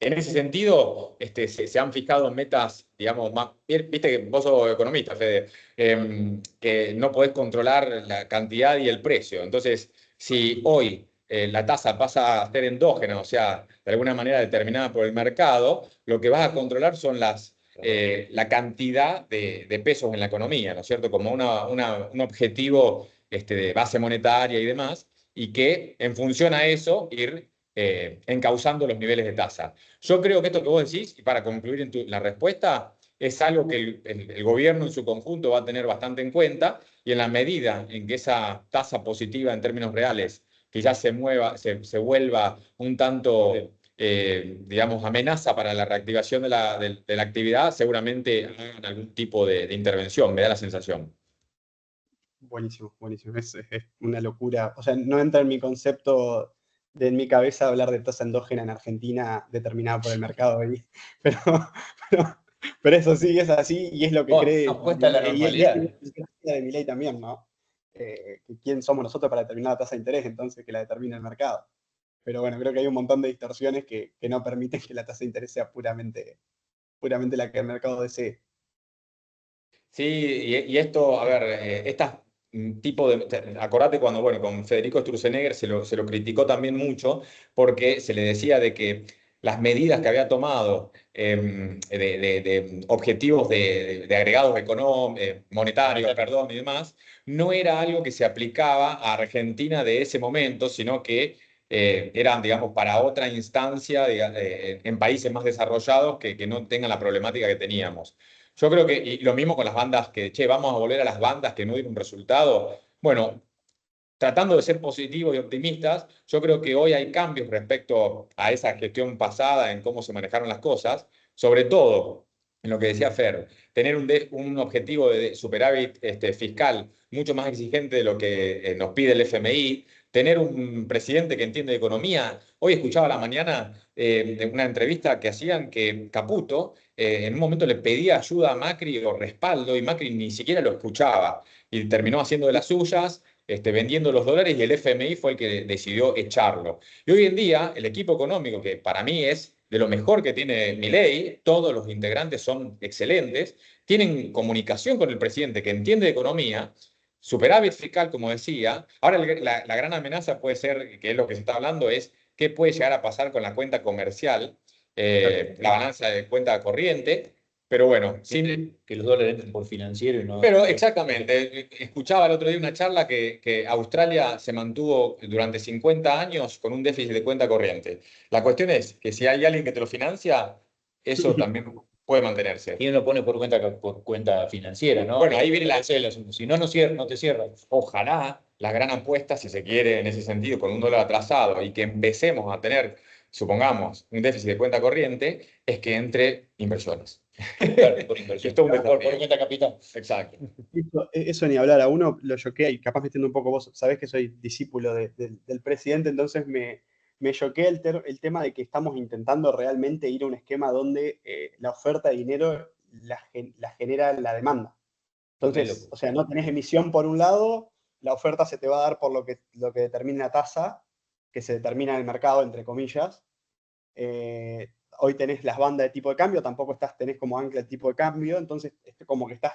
En ese sentido, se han fijado metas, digamos, más. Viste que vos sos economista, Fede, que no podés controlar la cantidad y el precio. Entonces, si hoy la tasa pasa a ser endógena, o sea, de alguna manera determinada por el mercado, lo que vas a controlar son la cantidad de pesos en la economía, ¿no es cierto? Como un objetivo de base monetaria y demás, y que en función a eso ir encauzando los niveles de tasa. Yo creo que esto que vos decís, y para concluir en la respuesta, es algo que el gobierno en su conjunto va a tener bastante en cuenta, y en la medida en que esa tasa positiva en términos reales quizás se vuelva un tanto, digamos, amenaza para la reactivación de la actividad, seguramente hagan algún tipo de intervención, me da la sensación. Buenísimo, buenísimo. Es una locura. O sea, no entra en mi concepto, en mi cabeza hablar de tasa endógena en Argentina determinada por el mercado ahí. Pero, pero, pero eso sí, es así y es lo que cree. Apuesta a la Y normalidad. es la de Milei también, ¿no? ¿Quién somos nosotros para determinar la tasa de interés? Entonces que la determine el mercado. Pero bueno, creo que hay un montón de distorsiones que no permiten que la tasa de interés sea puramente la que el mercado desee. Sí, y esto, a ver, estas tipo de. Acordate cuando, bueno, con Federico Sturzenegger se lo criticó también mucho porque se le decía de que las medidas que había tomado de objetivos de agregados monetarios, perdón, y demás, no era algo que se aplicaba a Argentina de ese momento, sino que eran, digamos, para otra instancia en países más desarrollados que no tengan la problemática que teníamos. Yo creo que, y lo mismo con las bandas que, che, vamos a volver a las bandas que no dieron resultado. Bueno, tratando de ser positivos y optimistas, yo creo que hoy hay cambios respecto a esa gestión pasada en cómo se manejaron las cosas, sobre todo en lo que decía Fer, tener un objetivo de superávit fiscal mucho más exigente de lo que nos pide el FMI, tener un presidente que entiende de economía. Hoy escuchaba a la mañana de una entrevista que hacían que Caputo en un momento le pedía ayuda a Macri o respaldo y Macri ni siquiera lo escuchaba y terminó haciendo de las suyas vendiendo los dólares y el FMI fue el que decidió echarlo. Y hoy en día el equipo económico, que para mí es de lo mejor que tiene Milei, todos los integrantes son excelentes, tienen comunicación con el presidente que entiende de economía, superávit fiscal, como decía. Ahora la gran amenaza puede ser, que es lo que se está hablando, es qué puede llegar a pasar con la cuenta comercial, la balanza de cuenta corriente. Pero bueno, sin, Que los dólares entren por financiero y no. pero exactamente, escuchaba el otro día una charla que Australia se mantuvo durante 50 años con un déficit de cuenta corriente. La cuestión es que si hay alguien que te lo financia, eso también puede mantenerse. ¿Quién lo pone por cuenta financiera, no? Bueno, ahí viene Ese es el asunto. Si no, no te cierras. Ojalá la gran apuesta, si se quiere, en ese sentido, con un dólar atrasado y que empecemos a tener, supongamos, un déficit de cuenta corriente, es que entre inversiones. Claro, por inversión. Es todo un Por desafío. cuenta capital. Exacto. Eso ni hablar, a uno lo choquea, y capaz metiendo un poco, vos sabés que soy discípulo del presidente, entonces me choquea el tema de que estamos intentando realmente ir a un esquema donde la oferta de dinero la genera la demanda. Entonces, o sea, no tenés emisión por un lado, la oferta se te va a dar por lo que determina la tasa, que se determina en el mercado, entre comillas. Hoy tenés las bandas de tipo de cambio, tampoco tenés como ancla el tipo de cambio, entonces como que estás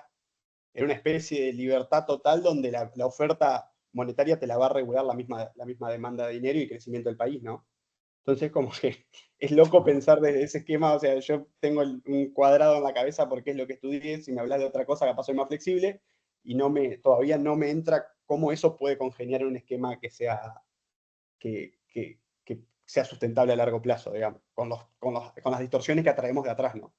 en una especie de libertad total donde la oferta monetaria te la va a regular la misma demanda de dinero y crecimiento del país, ¿no? Entonces, como que es loco pensar desde ese esquema, o sea, yo tengo un cuadrado en la cabeza porque es lo que estudié, si me hablas de otra cosa, capaz soy más flexible, y todavía no me entra cómo eso puede congeniar en un esquema que sea sustentable a largo plazo, digamos, con las distorsiones que atraemos de atrás, ¿no?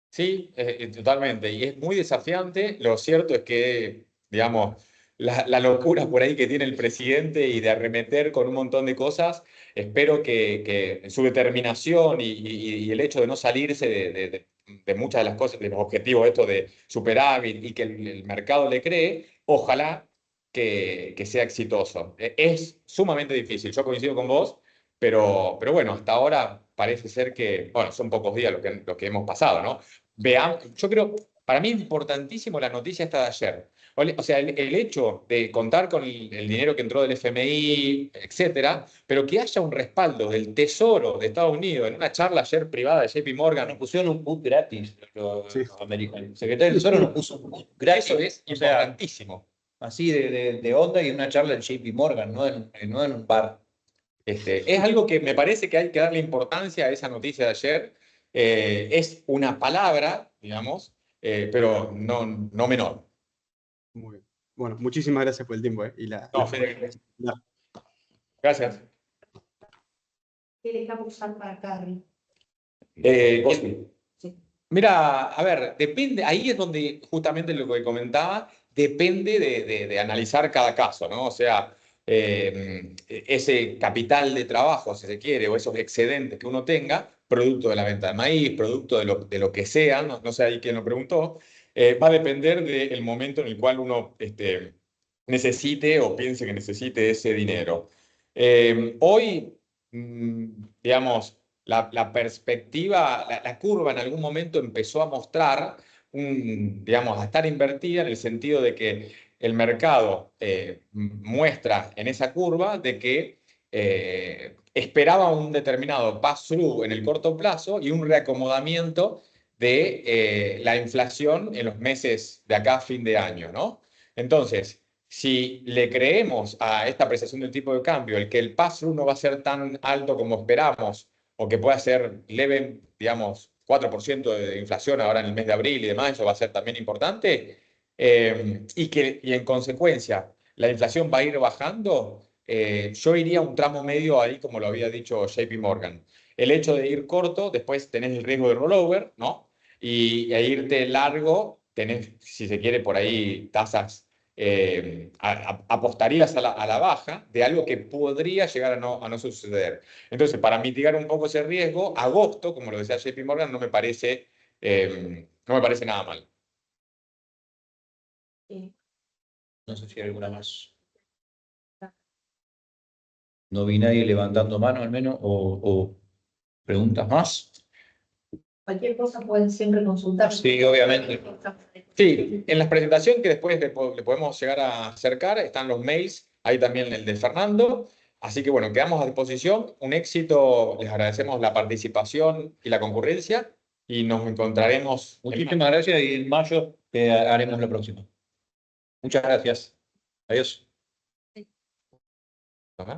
Sí, totalmente. Y es muy desafiante. Lo cierto es que, digamos, la locura por ahí que tiene el presidente y de arremeter con un montón de cosas, espero que su determinación y el hecho de no salirse de muchas de las cosas, de los objetivos estos de superávit y que el mercado le cree, ojalá que sea exitoso. Es sumamente difícil. Yo coincido con vos. Pero bueno, hasta ahora parece ser que, bueno, son pocos días lo que hemos pasado, ¿no? Veamos, yo creo, para mí es importantísimo la noticia esta de ayer. O sea, el hecho de contar con el dinero que entró del FMI, etcétera, pero que haya un respaldo del Tesoro de Estados Unidos en una charla ayer privada de JP Morgan. Nos pusieron un put gratis los Sí. americanos. El secretario del Tesoro nos puso un put gratis. Eso es O sea, importantísimo. así de onda y una charla en JP Morgan, no en un bar. Es algo que me parece que hay que darle importancia a esa noticia de ayer. Es una palabra, digamos, pero no menor. Muy bien. Bueno, muchísimas gracias por el tiempo, y No, Fede, gracias. ¿Qué le está usando para Carrie? Cosmi. Sí. Mira, a ver, depende, ahí es donde justamente lo que comentaba, depende de analizar cada caso, ¿no? O sea, ese capital de trabajo, si se quiere, o esos excedentes que uno tenga, producto de la venta de maíz, producto de lo que sea, no sé ahí quién lo preguntó, va a depender del momento en el cual uno necesite o piense que necesite ese dinero. Hoy, digamos, la perspectiva, la curva en algún momento empezó a mostrar, digamos, a estar invertida en el sentido de que el mercado muestra en esa curva de que esperaba un determinado pass-through en el corto plazo y un reacomodamiento de la inflación en los meses de acá a fin de año, ¿no? Entonces, si le creemos a esta apreciación del tipo de cambio, el que el pass-through no va a ser tan alto como esperamos, o que pueda ser leve, digamos, 4% de inflación ahora en el mes de abril y demás, eso va a ser también importante, y en consecuencia la inflación va a ir bajando, yo iría a un tramo medio ahí, como lo había dicho JP Morgan. El hecho de ir corto, después tenés el riesgo de rollover, ¿no? E irte largo, tenés, si se quiere, por ahí tasas apostarías a la baja de algo que podría llegar a no suceder. Entonces, para mitigar un poco ese riesgo, agosto, como lo decía JP Morgan, no me parece nada mal. No sé si hay alguna más. No vi nadie levantando mano al menos, o preguntas más. Cualquier cosa pueden siempre consultar. Sí, obviamente. Sí, en la presentación que después le podemos llegar a acercar, están los mails, ahí también el de Fernando. Así que bueno, quedamos a disposición. Un éxito, les agradecemos la participación y la concurrencia y nos encontraremos. Muchísimas gracias y en mayo haremos la próxima. Muchas gracias. Adiós.